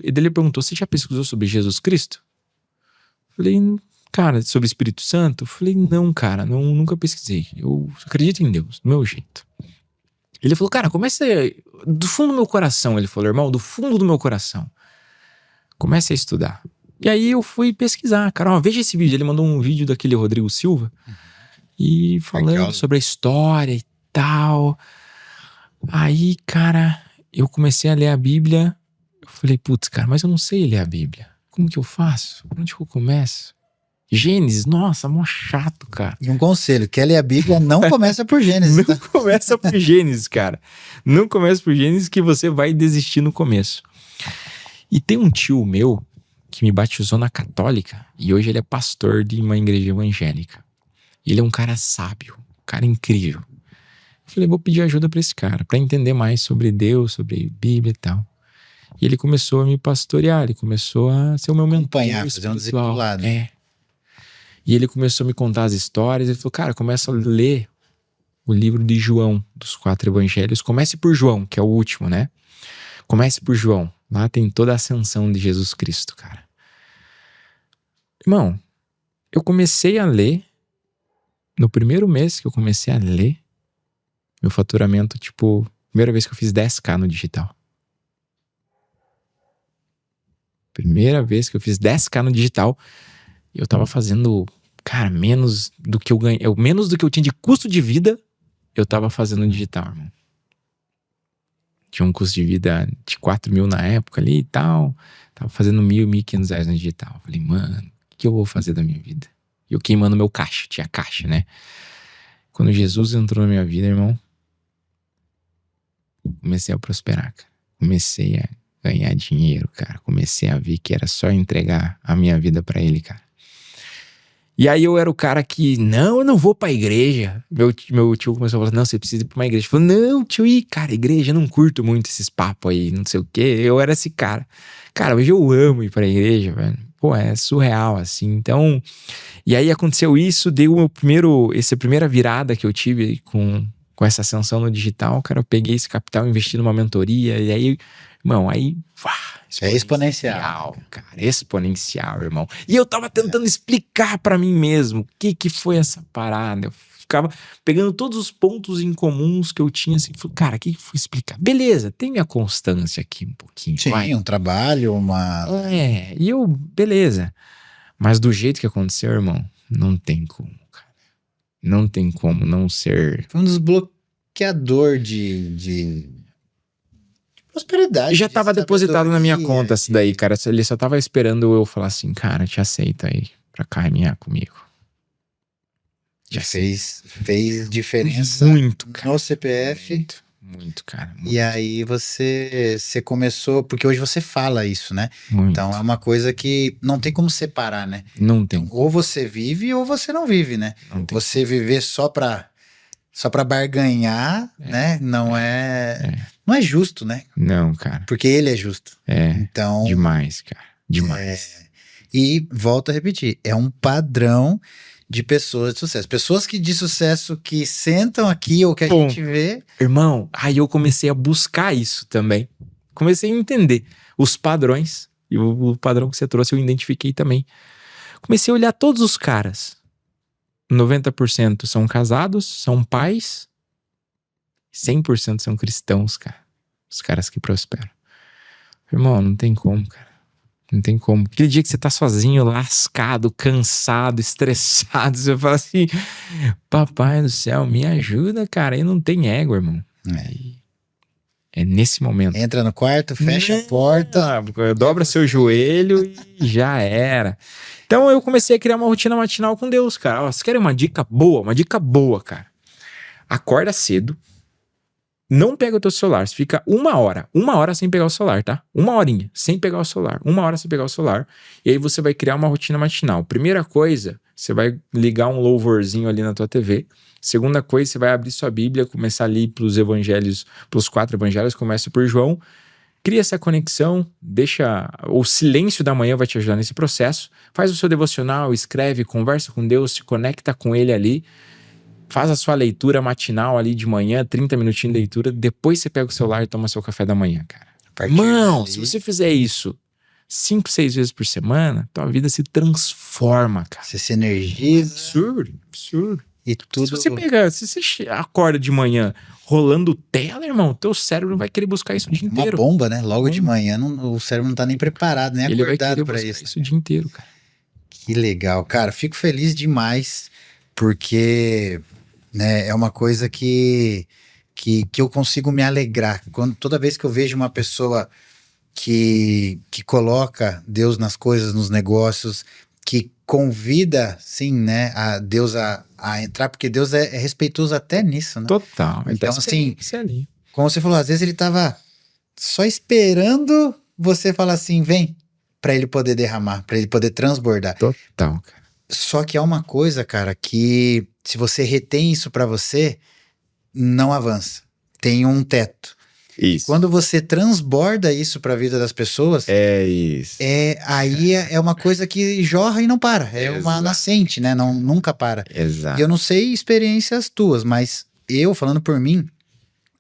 Ele perguntou: você já pesquisou sobre Jesus Cristo? Falei: cara, sobre Espírito Santo? Falei: não, cara, nunca pesquisei. Eu acredito em Deus, do meu jeito. Ele falou: cara, comece do fundo do meu coração. Ele falou: irmão, do fundo do meu coração. Comece a estudar. E aí eu fui pesquisar, cara, ó, veja esse vídeo. Ele mandou um vídeo daquele Rodrigo Silva e falando sobre a história e tal. Aí, cara, eu comecei a ler a Bíblia. Eu falei: putz, cara, mas eu não sei ler a Bíblia. Como que eu faço? Por onde que eu começo? Gênesis, nossa, mó chato, cara. E um conselho: quer ler a Bíblia, não começa por Gênesis. Não começa por Gênesis, cara. Não começa por Gênesis que você vai desistir no começo. E tem um tio meu que me batizou na católica e hoje ele é pastor de uma igreja evangélica. Ele é um cara sábio, um cara incrível. Eu falei: vou pedir ajuda pra esse cara, pra entender mais sobre Deus, sobre Bíblia e tal. E ele começou a me pastorear, ele começou a ser o meu mentor Acompanhar, fazer um discipulado. E ele começou a me contar as histórias. Ele falou: cara, começa a ler o livro de João, dos 4 evangelhos. Comece por João, que é o último, né? Comece por João. Lá tem toda a ascensão de Jesus Cristo, cara. Irmão, eu comecei a ler. No primeiro mês que eu comecei a ler, meu faturamento, primeira vez que eu fiz 10k no digital. Primeira vez que eu fiz 10k no digital, eu tava fazendo, cara, menos do que eu ganhei, menos do que eu tinha de custo de vida, eu tava fazendo no digital, irmão. Tinha um custo de vida de 4 mil na época ali e tal. Tava fazendo 1.000, 1.500 reais no digital. Falei: mano, o que eu vou fazer da minha vida? E eu queimando meu caixa, tinha caixa, né? Quando Jesus entrou na minha vida, irmão, comecei a prosperar, cara. Comecei a ganhar dinheiro, cara. Comecei a ver que era só entregar a minha vida pra ele, cara. E aí eu era o cara que, não, eu não vou pra igreja. Meu tio começou a falar: não, você precisa ir pra uma igreja. Eu falei: não, tio, cara, igreja, eu não curto muito esses papos aí, não sei o quê. Eu era esse cara. Cara, hoje eu amo ir pra igreja, velho. Pô, é surreal, assim. Então, e aí aconteceu isso, deu essa primeira virada que eu tive com essa ascensão no digital, cara, eu peguei esse capital, investi numa mentoria, e aí, irmão, É exponencial. Cara, exponencial, irmão. E eu tava tentando explicar pra mim mesmo o que foi essa parada. Eu ficava pegando todos os pontos em comuns que eu tinha, assim, falei, cara, o que foi explicar? Beleza, tem minha constância aqui um pouquinho, Sim, vai. um trabalho, uma... E eu, beleza. Mas do jeito que aconteceu, irmão, não tem como, cara. Não tem como não ser... Foi um desbloqueador de prosperidade. Já de tava depositado na minha sabedoria, conta isso daí, cara. Ele só tava esperando eu falar assim, cara, te aceita aí pra caminhar comigo. Já fez diferença Muito, cara. no CPF. Muito, cara. Muito, E aí você começou, porque hoje você fala isso, né? muito. Então é uma coisa que não tem como separar, né? Não tem. Então, ou você vive ou você não vive, né? Não tem. Você viver só pra barganhar, né? Não é justo, né? Não, cara. Porque ele é justo. É. Então, Demais, cara. Demais. E volto a repetir, é um padrão de pessoas de sucesso. Pessoas de sucesso que sentam aqui ou que a gente vê. Irmão, aí eu comecei a buscar isso também. Comecei a entender os padrões. E o padrão que você trouxe eu identifiquei também. Comecei a olhar todos os caras. 90% são casados, são pais. 100% são cristãos, cara. Os caras que prosperam. Irmão, não tem como, cara. Não tem como. Aquele dia que você tá sozinho, lascado, cansado, estressado, você fala assim, papai do céu, me ajuda, cara. E não tem ego, irmão. É nesse momento. Entra no quarto, fecha a porta. Dobra seu joelho e já era. Então eu comecei a criar uma rotina matinal com Deus, cara. Ó, vocês querem uma dica boa? Uma dica boa, cara. Acorda cedo. Não pega o teu celular, você fica uma hora sem pegar o celular, tá? 1 horinha sem pegar o celular, 1 hora sem pegar o celular, e aí você vai criar uma rotina matinal. Primeira coisa, você vai ligar um louvorzinho ali na tua TV. Segunda coisa, você vai abrir sua Bíblia, começar ali pelos evangelhos, pelos 4 evangelhos, começa por João, cria essa conexão, deixa o silêncio da manhã vai te ajudar nesse processo, faz o seu devocional, escreve, conversa com Deus, se conecta com Ele ali, faz a sua leitura matinal ali de manhã, 30 minutinhos de leitura, depois você pega o celular e toma seu café da manhã, cara. Irmão, se você fizer isso 5, 6 vezes por semana, tua vida se transforma, cara. Você se energiza. Absurdo. E tudo... Se você acorda de manhã rolando tela, irmão, teu cérebro vai querer buscar isso o dia inteiro. Uma bomba, né? Logo de manhã, o cérebro não tá nem preparado, nem Ele acordado vai pra buscar isso. Isso o dia inteiro, cara. Que legal, cara. Fico feliz demais, porque... né, é uma coisa que eu consigo me alegrar. Toda vez que eu vejo uma pessoa que coloca Deus nas coisas, nos negócios, que convida, sim, né, a Deus a entrar, porque Deus é respeitoso até nisso, né? Total. Então, assim, como você falou, às vezes ele tava só esperando você falar assim, vem, para ele poder derramar, para ele poder transbordar. Total, cara. Só que é uma coisa, cara, que se você retém isso pra você, não avança. Tem um teto. Isso. Quando você transborda isso pra vida das pessoas, aí é uma coisa que jorra e não para. É uma nascente, né? Nunca para. Exato. E eu não sei experiências tuas, mas eu, falando por mim,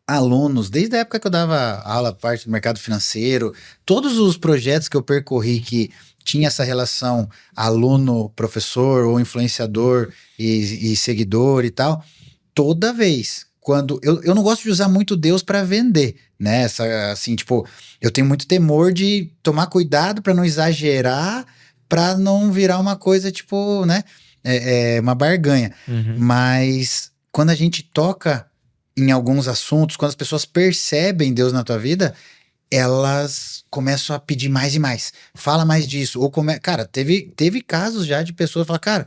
alunos, desde a época que eu dava aula, parte do mercado financeiro, todos os projetos que eu percorri que tinha essa relação aluno-professor ou influenciador e seguidor e tal, toda vez, quando... Eu não gosto de usar muito Deus para vender, né? Assim, tipo, eu tenho muito temor de tomar cuidado para não exagerar, para não virar uma coisa, tipo, né? Uma barganha. Uhum. Mas quando a gente toca em alguns assuntos, quando as pessoas percebem Deus na tua vida, elas começam a pedir mais e mais. Fala mais disso. Ou cara, teve casos já de pessoas falar, cara,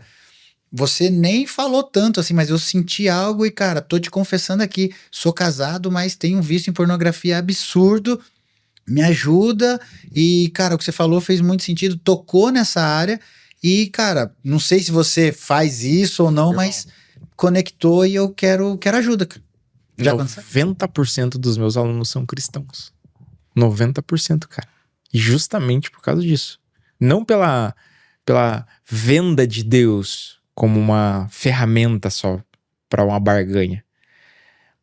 você nem falou tanto assim, mas eu senti algo e, cara, tô te confessando aqui, sou casado, mas tenho um vício em pornografia absurdo, me ajuda e, cara, o que você falou fez muito sentido, tocou nessa área e, cara, não sei se você faz isso ou não, mas conectou e eu quero ajuda, cara. Já 90% dos meus alunos são cristãos. 90%, cara. E justamente por causa disso. Não pela venda de Deus como uma ferramenta só para uma barganha.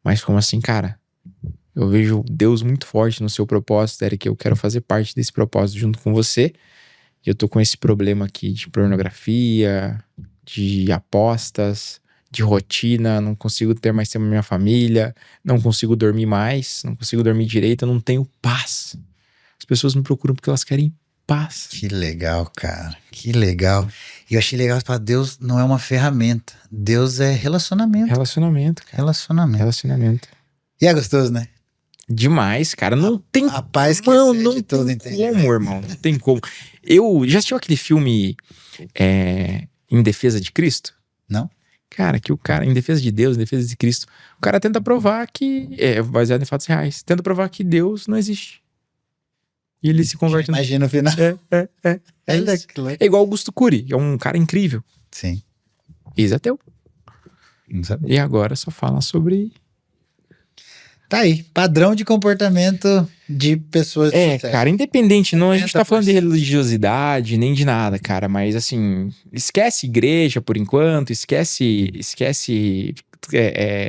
Mas como assim, cara? Eu vejo Deus muito forte no seu propósito, Eric, eu quero fazer parte desse propósito junto com você. Eu tô com esse problema aqui de pornografia, de apostas, de rotina, não consigo ter mais tempo com minha família, não consigo dormir mais, não consigo dormir direito, eu não tenho paz. As pessoas me procuram porque elas querem paz. Que legal, cara. Que legal. E eu achei legal falar, Deus não é uma ferramenta. Deus é relacionamento. Relacionamento, cara. Relacionamento. Relacionamento. E é gostoso, né? Demais, cara. Não tem A paz que não, excede não todo tem entendimento. como, irmão. Não tem como. Eu já assistiu aquele filme Em Defesa de Cristo? Não? Cara, que o cara, em defesa de Deus, em defesa de Cristo, o cara tenta provar que, baseado em fatos reais, tenta provar que Deus não existe. E ele se converte no... Imagina o final. É isso. É igual Augusto Cury, é um cara incrível. Sim. Ex-ateu. Não sabia. E agora só fala sobre... Tá aí. Padrão de comportamento de pessoas de sucesso. Cara, independente, não, a gente tá 90%. falando de religiosidade, nem de nada, cara, mas assim, esquece igreja por enquanto, esquece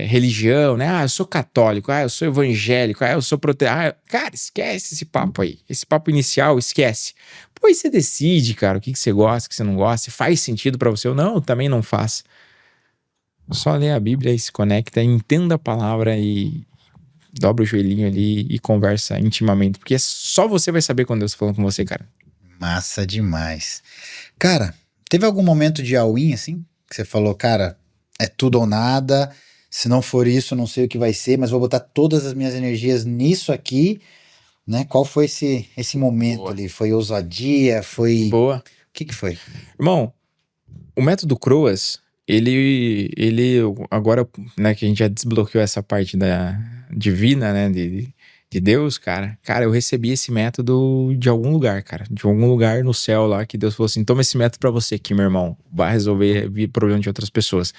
religião, né? Ah, eu sou católico, eu sou evangélico, eu sou protestante. Cara, esquece esse papo aí, esse papo inicial, esquece. Pô, aí você decide, cara, o que você gosta, o que você não gosta, se faz sentido pra você ou não, também não faz. Só lê a Bíblia e se conecta, entenda a palavra e dobra o joelhinho ali e conversa intimamente. Porque só você vai saber quando Deus tá falando com você, cara. Massa demais. Cara, teve algum momento de all-in, assim? Que você falou, cara, é tudo ou nada. Se não for isso, eu não sei o que vai ser, mas vou botar todas as minhas energias nisso aqui, né? Qual foi esse momento Boa. ali? Foi ousadia? Foi... Boa. O que foi? Irmão, o método Croas, ele agora, né, que a gente já desbloqueou essa parte da divina, né, de Deus, cara, eu recebi esse método de algum lugar, cara, de algum lugar no céu lá, que Deus falou assim, toma esse método pra você aqui, meu irmão, vai resolver o problema de outras pessoas.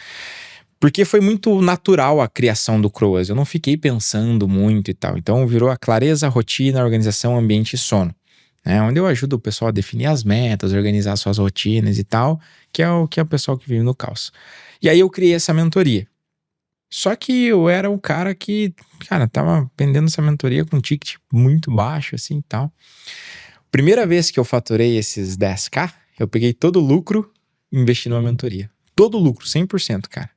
Porque foi muito natural a criação do Croas, eu não fiquei pensando muito e tal, então virou a clareza, rotina, organização, ambiente e sono. Onde eu ajudo o pessoal a definir as metas, organizar suas rotinas e tal, que é o pessoal que vive no caos. E aí eu criei essa mentoria. Só que eu era um cara que, tava vendendo essa mentoria com um ticket muito baixo, assim, e tal. Primeira vez que eu faturei esses 10k, eu peguei todo o lucro e investi numa mentoria. Todo o lucro, 100%, cara.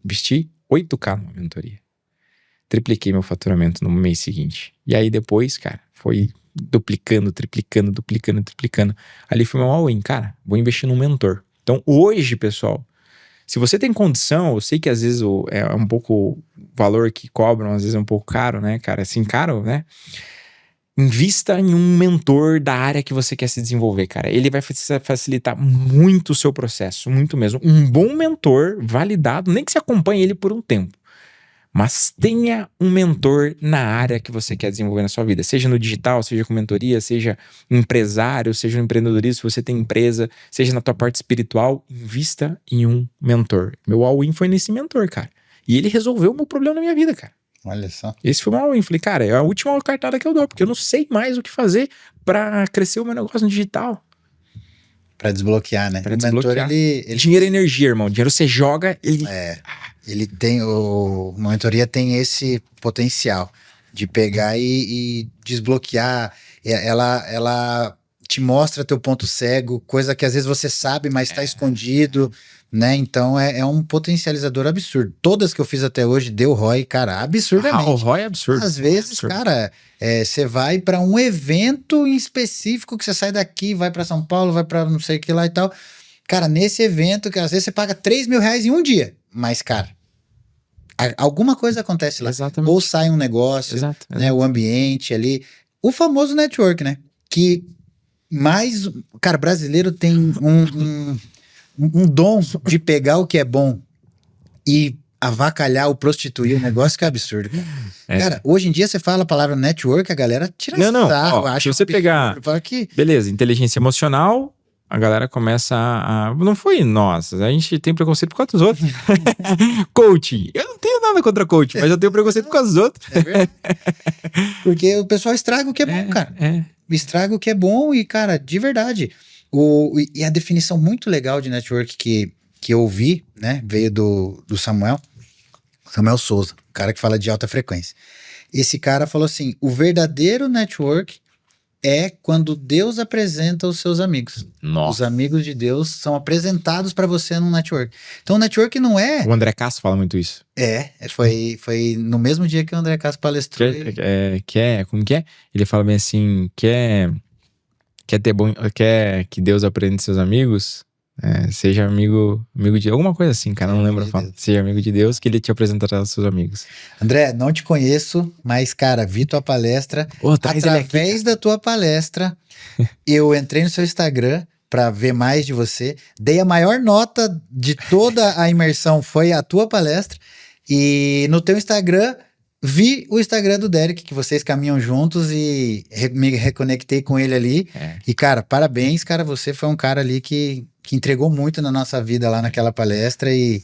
Investi 8k numa mentoria. Tripliquei meu faturamento no mês seguinte. E aí depois, cara, foi duplicando, triplicando. Ali foi meu all-in, cara, vou investir num mentor. Então hoje, pessoal, se você tem condição, eu sei que às vezes é um pouco o valor que cobram, às vezes é um pouco caro, né, cara, assim, caro, né? Invista em um mentor da área que você quer se desenvolver, cara. Ele vai facilitar muito o seu processo, muito mesmo. Um bom mentor validado, nem que você acompanhe ele por um tempo. Mas tenha um mentor na área que você quer desenvolver na sua vida. Seja no digital, seja com mentoria, seja empresário, seja no empreendedorismo, se você tem empresa, seja na tua parte espiritual, invista em um mentor. Meu all-in foi nesse mentor, cara. E ele resolveu o meu problema na minha vida, cara. Olha só. Esse foi o meu all-in. Falei, cara, é a última cartada que eu dou, porque eu não sei mais o que fazer pra crescer o meu negócio no digital. Pra desbloquear, né? Pra desbloquear. O mentor, ele... Dinheiro é energia, irmão. Dinheiro você joga, ele... Ele tem, uma mentoria tem esse potencial de pegar e desbloquear. Ela te mostra teu ponto cego, coisa que às vezes você sabe, mas está escondido, né? Então é um potencializador absurdo. Todas que eu fiz até hoje deu ROI, cara, absurdamente. O ROI é absurdo. Às vezes, cara, você vai para um evento em específico que você sai daqui, vai para São Paulo, vai para não sei o que lá e tal. Cara, nesse evento, que às vezes você paga R$3.000 em um dia, mas, cara, alguma coisa acontece lá. Exatamente. Ou sai um negócio, né? O ambiente ali. O famoso network, né? Que mais... Cara, brasileiro tem um dom de pegar o que é bom e avacalhar ou prostituir o negócio que é absurdo. Cara, hoje em dia você fala a palavra network, a galera tira sarro. Se você pegar... Beleza, inteligência emocional... A galera começa não foi nós, a gente tem preconceito por causa dos outros. Coaching, eu não tenho nada contra coaching, mas eu tenho preconceito por causa dos outros. É verdade. Porque o pessoal estraga o que é bom, cara. Estraga o que é bom e, cara, de verdade. E a definição muito legal de network que eu ouvi, né, veio do Samuel Souza, o cara que fala de alta frequência. Esse cara falou assim, o verdadeiro network é quando Deus apresenta os seus amigos. Nossa. Os amigos de Deus são apresentados para você num network. Então o network não é... O André Castro fala muito isso. Foi no mesmo dia que o André Castro palestrou. Como que é? Ele fala bem assim, quer que Deus apresente seus amigos, seja amigo de... Alguma coisa assim, cara, não lembro a fala. Seja amigo de Deus, que ele te apresentará aos seus amigos. André, não te conheço, mas, cara, vi tua palestra. Através da tua palestra, eu entrei no seu Instagram para ver mais de você. Dei a maior nota de toda a imersão, foi a tua palestra. E no teu Instagram, vi o Instagram do Derek, que vocês caminham juntos e me reconectei com ele ali. E, cara, parabéns, cara. Você foi um cara ali que entregou muito na nossa vida lá naquela palestra e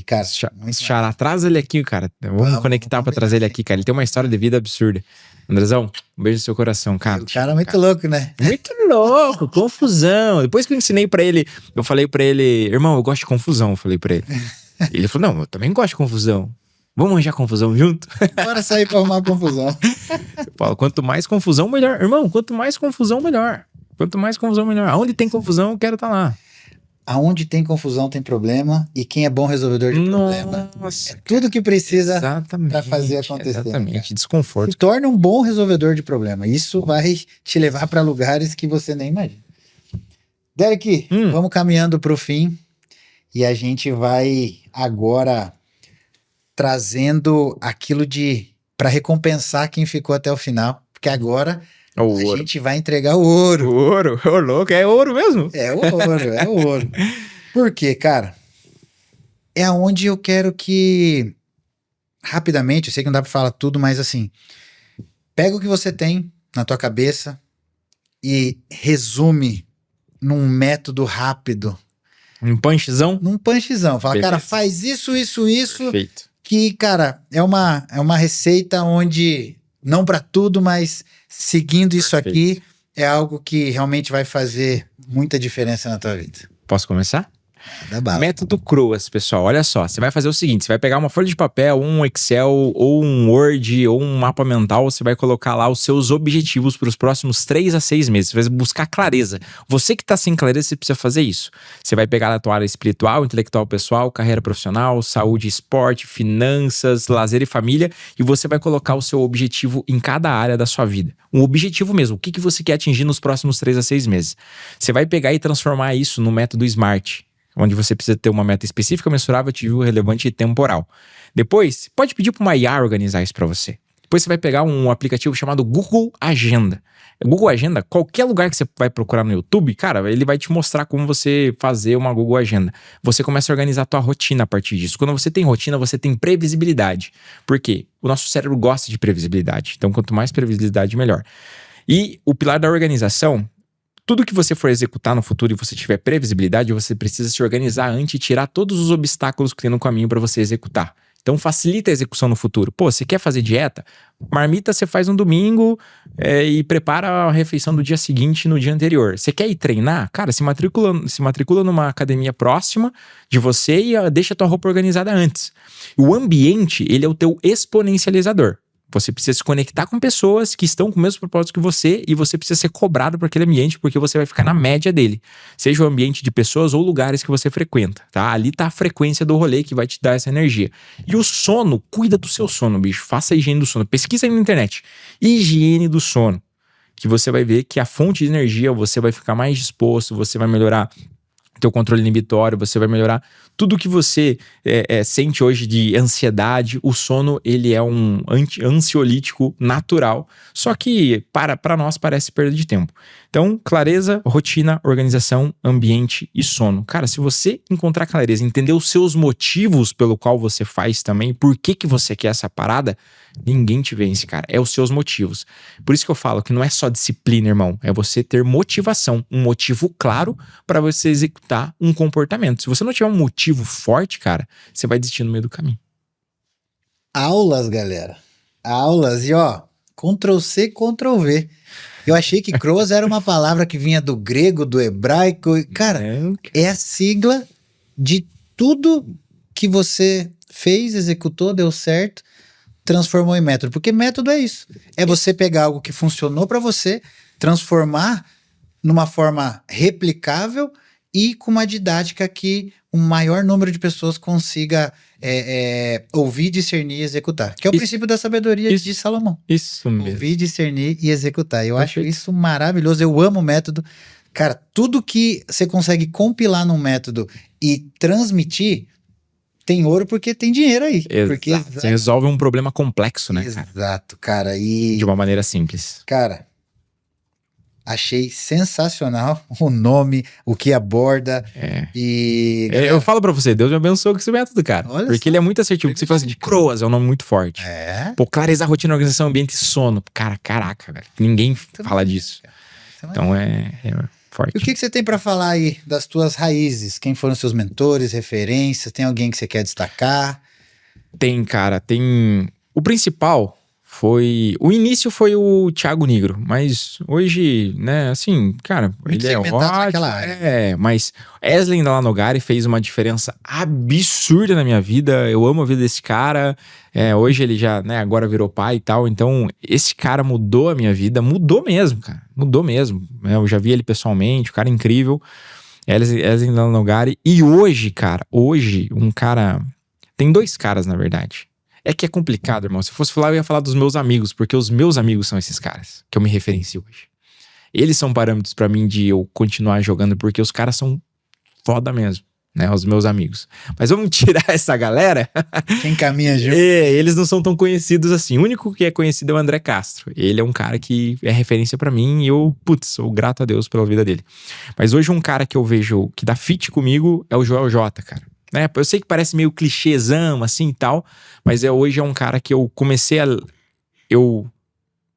cara... Xará, traz ele aqui, cara. Vamos conectar pra trazer ele aqui, cara. Ele tem uma história de vida absurda. Andrezão, um beijo no seu coração, cara. O cara é muito louco, né? Muito louco, confusão. Depois que eu ensinei pra ele, eu falei pra ele, irmão, eu gosto de confusão, eu falei pra ele. Ele falou, não, eu também gosto de confusão. Vamos arranjar confusão junto? Bora sair pra arrumar confusão. Paulo, quanto mais confusão, melhor. Irmão, quanto mais confusão, melhor. Quanto mais confusão, melhor. Aonde tem confusão, eu quero estar lá. Aonde tem confusão, tem problema. E quem é bom resolvedor de problema. Nossa, tudo que precisa para fazer acontecer. Exatamente, desconforto. Se torna um bom resolvedor de problema. Isso vai te levar para lugares que você nem imagina. Derek, vamos caminhando para o fim. E a gente vai agora trazendo aquilo para recompensar quem ficou até o final. Porque agora... A gente vai entregar o ouro. O ouro? Ô, louco, é ouro mesmo? É o ouro. Por quê, cara? É aonde eu quero que... Rapidamente, eu sei que não dá pra falar tudo, mas assim... Pega o que você tem na tua cabeça e resume num método rápido. Um punchzão? Num punchzão. Fala, Beleza. Cara, faz isso. Perfeito. Que, cara, é uma receita onde... Não pra tudo, mas... Seguindo isso aqui, é algo que realmente vai fazer muita diferença na tua vida. Posso começar? Dá bala. Método Croas, pessoal. Olha só, você vai fazer o seguinte, você vai pegar uma folha de papel, um Excel, ou um Word, ou um mapa mental, você vai colocar lá os seus objetivos para os próximos 3 a 6 meses. Você vai buscar clareza. Você que está sem clareza, você precisa fazer isso. Você vai pegar a tua área espiritual, intelectual, pessoal, carreira profissional, saúde, esporte, finanças, lazer e família, e você vai colocar o seu objetivo em cada área da sua vida. Um objetivo mesmo. O que você quer atingir nos próximos 3 a 6 meses? Você vai pegar e transformar isso no método SMART, onde você precisa ter uma meta específica, mensurável, atingível, relevante e temporal. Depois, pode pedir para uma IA organizar isso para você. Depois você vai pegar um aplicativo chamado Google Agenda. Google Agenda, qualquer lugar que você vai procurar no YouTube, cara, ele vai te mostrar como você fazer uma Google Agenda. Você começa a organizar a tua rotina a partir disso. Quando você tem rotina, você tem previsibilidade. Por quê? O nosso cérebro gosta de previsibilidade. Então, quanto mais previsibilidade, melhor. E o pilar da organização... Tudo que você for executar no futuro e você tiver previsibilidade, você precisa se organizar antes e tirar todos os obstáculos que tem no caminho para você executar. Então facilita a execução no futuro. Pô, você quer fazer dieta? Marmita você faz no domingo e prepara a refeição do dia seguinte no dia anterior. Você quer ir treinar? Cara, se matricula numa academia próxima de você e deixa a tua roupa organizada antes. O ambiente, ele é o teu exponencializador. Você precisa se conectar com pessoas que estão com o mesmo propósito que você e você precisa ser cobrado por aquele ambiente porque você vai ficar na média dele. Seja o ambiente de pessoas ou lugares que você frequenta, tá? Ali tá a frequência do rolê que vai te dar essa energia. E o sono, cuida do seu sono, bicho. Faça a higiene do sono. Pesquisa aí na internet. Higiene do sono. Que você vai ver que a fonte de energia, você vai ficar mais disposto, você vai melhorar teu controle inibitório, você vai melhorar tudo que você sente hoje de ansiedade. O sono, ele é um ansiolítico natural, só que para nós parece perda de tempo. Então, clareza, rotina, organização, ambiente e sono. Cara, se você encontrar clareza, entender os seus motivos pelo qual você faz também, por que você quer essa parada, ninguém te vence, cara. É os seus motivos. Por isso que eu falo que não é só disciplina, irmão. É você ter motivação, um motivo claro para você executar um comportamento. Se você não tiver um motivo forte, cara, você vai desistir no meio do caminho. Aulas, galera. Aulas. E ó, Ctrl+C, Ctrl+V. Eu achei que Croas era uma palavra que vinha do grego, do hebraico. Cara, é a sigla de tudo que você fez, executou, deu certo, transformou em método. Porque método é isso. É você pegar algo que funcionou para você, transformar numa forma replicável e com uma didática que o maior número de pessoas consiga ouvir, discernir e executar. Que é o princípio da sabedoria de Salomão. Isso mesmo. Ouvir, discernir e executar. Eu Perfeito. acho isso maravilhoso. Eu amo o método. Cara, tudo que você consegue compilar num método e transmitir tem ouro porque tem dinheiro aí. Exato. Porque, Você resolve um problema complexo, né, cara? Exato, cara. E, De uma maneira simples. cara, achei sensacional o nome, o que aborda. E Eu falo pra você, Deus me abençoou com esse método, cara. Olha Porque só. ele é muito assertivo. Você fala assim, de Croas, é um nome muito forte. Pô, clareza, rotina, organização, ambiente e sono. Cara, caraca, velho. Ninguém fala disso. Então é forte. E o que você tem pra falar aí das tuas raízes? Quem foram seus mentores, referências? Tem alguém que você quer destacar? Tem, cara, tem... O principal foi... O início foi o Thiago Nigro, mas hoje, né, assim, cara, Muito ele é segmentado ótimo. naquela área. Mas Eslen Lanogari fez uma diferença absurda na minha vida. Eu amo a vida desse cara. Hoje ele já, né, agora virou pai e tal. Então, esse cara mudou a minha vida. Mudou mesmo, cara. Mudou mesmo. Eu já vi ele pessoalmente, o cara é incrível. Eslen Lanogari. E hoje, cara, um cara... Tem dois caras, na verdade. É que é complicado, irmão. Se eu fosse falar, eu ia falar dos meus amigos, porque os meus amigos são esses caras que eu me referencio hoje. Eles são parâmetros pra mim de eu continuar jogando, porque os caras são foda mesmo, né? Os meus amigos. Mas vamos tirar essa galera. Quem caminha junto. Eles não são tão conhecidos assim. O único que é conhecido é o André Castro. Ele é um cara que é referência pra mim e eu, sou grato a Deus pela vida dele. Mas hoje um cara que eu vejo que dá fit comigo é o Joel J, cara. Eu sei que parece meio clichêzão assim e tal, mas hoje é um cara que eu comecei a... Eu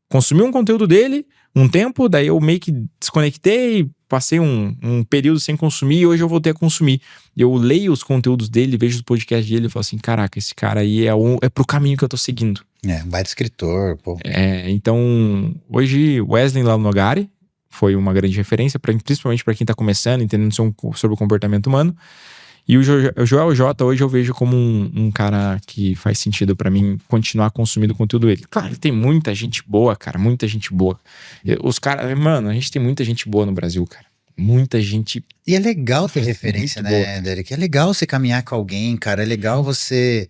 consumi um conteúdo dele um tempo, daí eu meio que desconectei, passei um período sem consumir e hoje eu voltei a consumir. Eu leio os conteúdos dele, vejo os podcasts dele e falo assim, caraca, esse cara aí é pro caminho que eu tô seguindo. Um baita escritor, pô. Então, hoje Wesley Lanogari foi uma grande referência, principalmente para quem tá começando, entendendo sobre o comportamento humano. E o Joel J, hoje eu vejo como um cara que faz sentido pra mim continuar consumindo o conteúdo dele. Claro, tem muita gente boa, cara, muita gente boa. Os caras, mano, a gente tem muita gente boa no Brasil, cara. Muita gente... E é legal ter referência, né, Derek? É legal você caminhar com alguém, cara. É legal você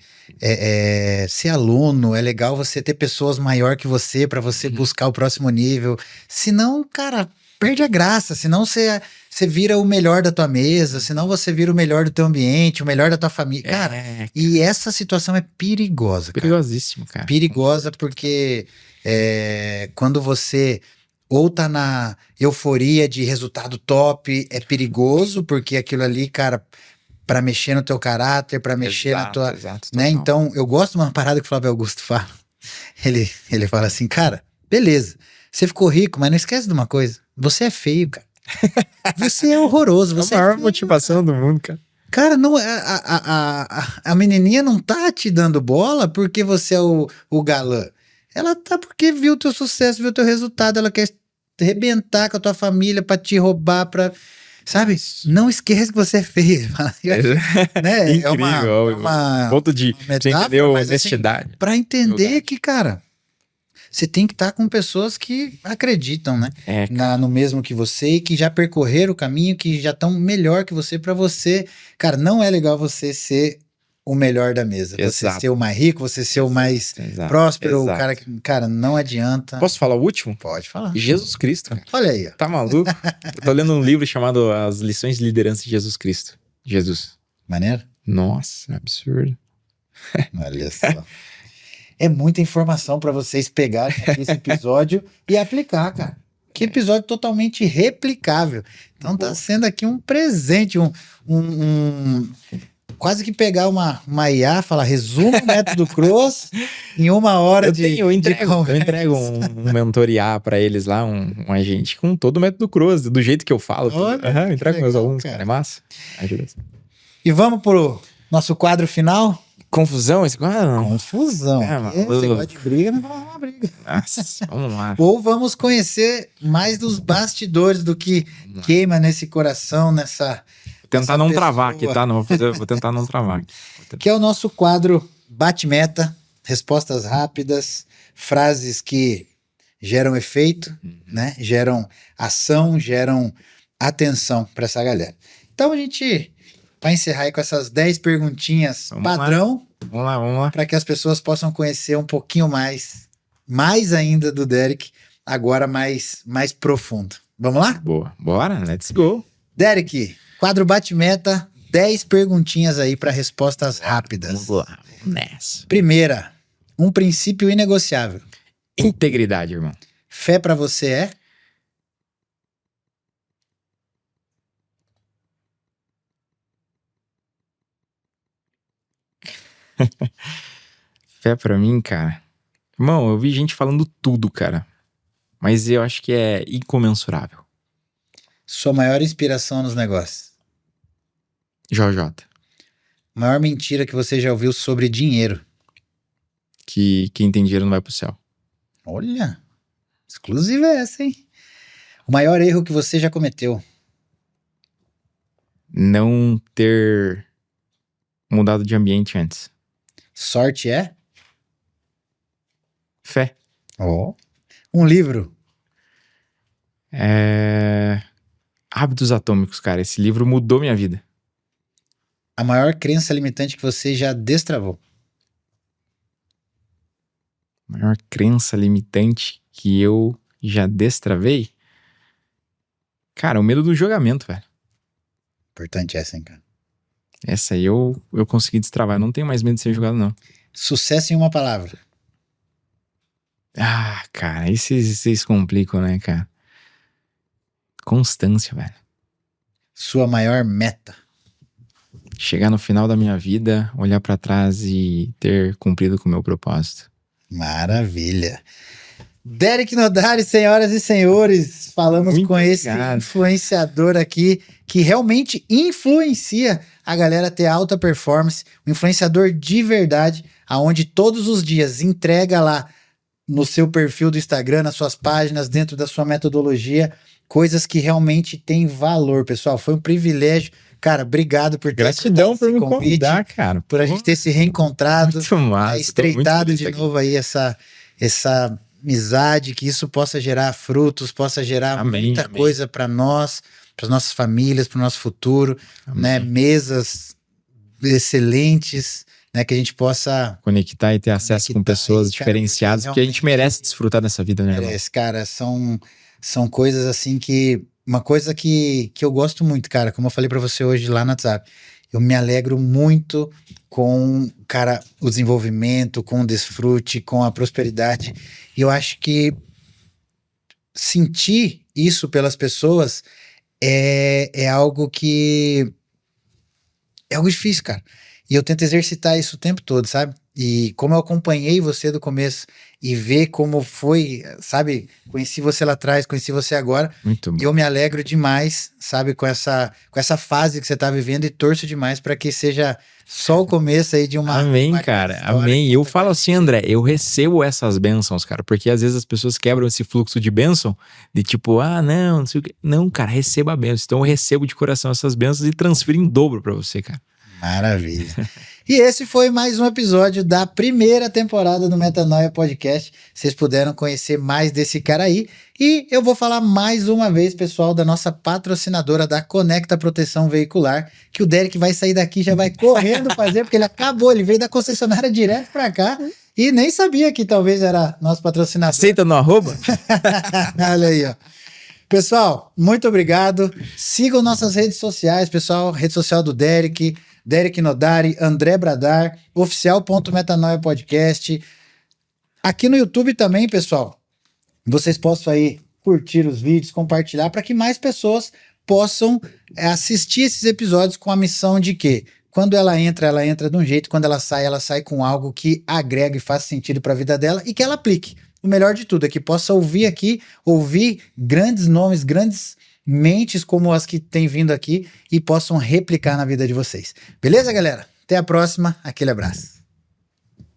ser aluno. É legal você ter pessoas maior que você pra você buscar o próximo nível. Senão, cara... Perde a graça, senão você vira o melhor da tua mesa, senão você vira o melhor do teu ambiente, o melhor da tua família. Cara, e essa situação é perigosa, cara. Perigosíssimo, cara. Perigosa porque quando você ou tá na euforia de resultado top, é perigoso, porque aquilo ali, cara, pra mexer no teu caráter, pra mexer na tua... Exato, né? Então, eu gosto de uma parada que o Flávio Augusto fala. Ele fala assim, cara, beleza, você ficou rico, mas não esquece de uma coisa. Você é feio, cara. Você é horroroso. Você é a maior feio, motivação do mundo, cara. Cara, não, a menininha não tá te dando bola porque você é o galã. Ela tá porque viu o teu sucesso, viu o teu resultado. Ela quer arrebentar com a tua família pra te roubar, pra... Sabe? Não esquece que você é feio. Né? Incrível. É uma ponto de você entender a honestidade. Assim, pra entender que, cara... Você tem que estar com pessoas que acreditam, né? No mesmo que você e que já percorreram o caminho, que já estão melhor que você pra você. Cara, não é legal você ser o melhor da mesa. Exato. Você ser o mais rico, você ser o mais próspero, o cara que... Cara, não adianta. Posso falar o último? Pode falar. Jesus Cristo, cara. Olha aí. Ó. Tá maluco? Eu tô lendo um livro chamado As Lições de Liderança de Jesus Cristo. Jesus. Maneiro? Nossa, absurdo. Olha só. É muita informação para vocês pegarem aqui esse episódio e aplicar, cara. Que episódio totalmente replicável. Então tá sendo aqui um presente, quase que pegar uma IA, falar resumo o método Cross em 1 hora eu entrego um mentor IA para eles lá, um agente com todo o método Cross, do jeito que eu falo. Eu entrego meus alunos, cara. É massa. Ajuda. E vamos pro nosso quadro final? Confusão esse quadro? Não. Confusão. É, Você gosta de briga, não vai uma briga. Nossa, vamos lá. Ou vamos conhecer mais dos bastidores do que queima nesse coração, nessa... Vou tentar essa não pessoa. travar aqui, tá? Não, vou tentar não travar aqui. Que é o nosso quadro Bate-Meta, respostas rápidas, frases que geram efeito, né? Geram ação, geram atenção para essa galera. Então a gente vai encerrar aí com essas 10 perguntinhas Vamos padrão, Vamos lá. para que as pessoas possam conhecer um pouquinho mais ainda do Derek, agora mais profundo. Vamos lá? Boa. Bora, let's go. Derek, quadro Bate-Meta, 10 perguntinhas aí para respostas rápidas. Vamos lá. Vamos nessa. Primeira, um princípio inegociável. Integridade, irmão. Fé para você é? Fé pra mim, cara. Irmão, eu vi gente falando tudo, cara. Mas eu acho que é incomensurável. Sua maior inspiração nos negócios. JJ. Maior mentira que você já ouviu sobre dinheiro. Que quem tem dinheiro não vai pro céu. Olha, exclusiva essa, hein? O maior erro que você já cometeu. Não ter mudado de ambiente antes. Sorte é? Fé. Ó. Um livro. Hábitos Atômicos, cara. Esse livro mudou minha vida. A maior crença limitante que você já destravou. Maior crença limitante que eu já destravei? Cara, o medo do julgamento, velho. Importante essa, hein, cara? Essa aí eu consegui destravar. Eu não tenho mais medo de ser julgado, não. Sucesso em uma palavra. Ah, cara, aí vocês complicam, né, cara? Constância, velho. Sua maior meta. Chegar no final da minha vida, olhar pra trás e ter cumprido com o meu propósito. Maravilha. Derek Nodari, senhoras e senhores, falamos Muito com esse obrigado. influenciador aqui que realmente influencia a galera a ter alta performance, um influenciador de verdade, aonde todos os dias entrega lá no seu perfil do Instagram, nas suas páginas, dentro da sua metodologia, coisas que realmente têm valor, pessoal. Foi um privilégio. Cara, obrigado por ter Gratidão aceitado por esse me convite, convidar, cara. por a gente ter se reencontrado, Muito massa. estreitado de novo aí essa amizade, que isso possa gerar frutos, possa gerar Amém, muita amém. coisa para nós, para as nossas famílias, para o nosso futuro, né? Mesas excelentes, né? Que a gente possa Conectar e ter acesso com conectar pessoas aí, cara, diferenciadas, porque a gente realmente merece desfrutar dessa vida, né, irmão? merece, cara. São coisas assim que... Uma coisa que eu gosto muito, cara, como eu falei para você hoje lá no WhatsApp, eu me alegro muito com, cara, o desenvolvimento, com o desfrute, com a prosperidade. E eu acho que sentir isso pelas pessoas é algo que... É algo difícil, cara. E eu tento exercitar isso o tempo todo, sabe? E como eu acompanhei você do começo e ver como foi, sabe? Conheci você lá atrás, conheci você agora. Muito bom. E eu me alegro demais, sabe? Com essa fase que você tá vivendo e torço demais para que seja só o começo aí de uma... Amém, uma cara. história Amém. que Eu conta falo com a assim, gente. André, eu recebo essas bênçãos, cara, porque às vezes as pessoas quebram esse fluxo de bênção, de tipo, não sei o que. Não, cara, receba a bênção. Então eu recebo de coração essas bênçãos e transfiro em dobro pra você, cara. Maravilha. E esse foi mais um episódio da primeira temporada do Metanoia Podcast. Vocês puderam conhecer mais desse cara aí. E eu vou falar mais uma vez, pessoal, da nossa patrocinadora da Conecta Proteção Veicular, que o Derek vai sair daqui, já vai correndo fazer, porque ele veio da concessionária direto pra cá e nem sabia que talvez era nosso patrocinador. Aceita no arroba? Olha aí, ó. Pessoal, muito obrigado. Sigam nossas redes sociais, pessoal. Rede social do Derek Nodari, André Bradar, oficial.metanoia podcast. Aqui no YouTube também, pessoal, vocês possam aí curtir os vídeos, compartilhar, para que mais pessoas possam assistir esses episódios com a missão de que quando ela entra de um jeito, quando ela sai com algo que agrega e faz sentido para a vida dela e que ela aplique. O melhor de tudo é que possa ouvir grandes nomes, grandes mentes como as que têm vindo aqui e possam replicar na vida de vocês. Beleza, galera? Até a próxima. Aquele abraço.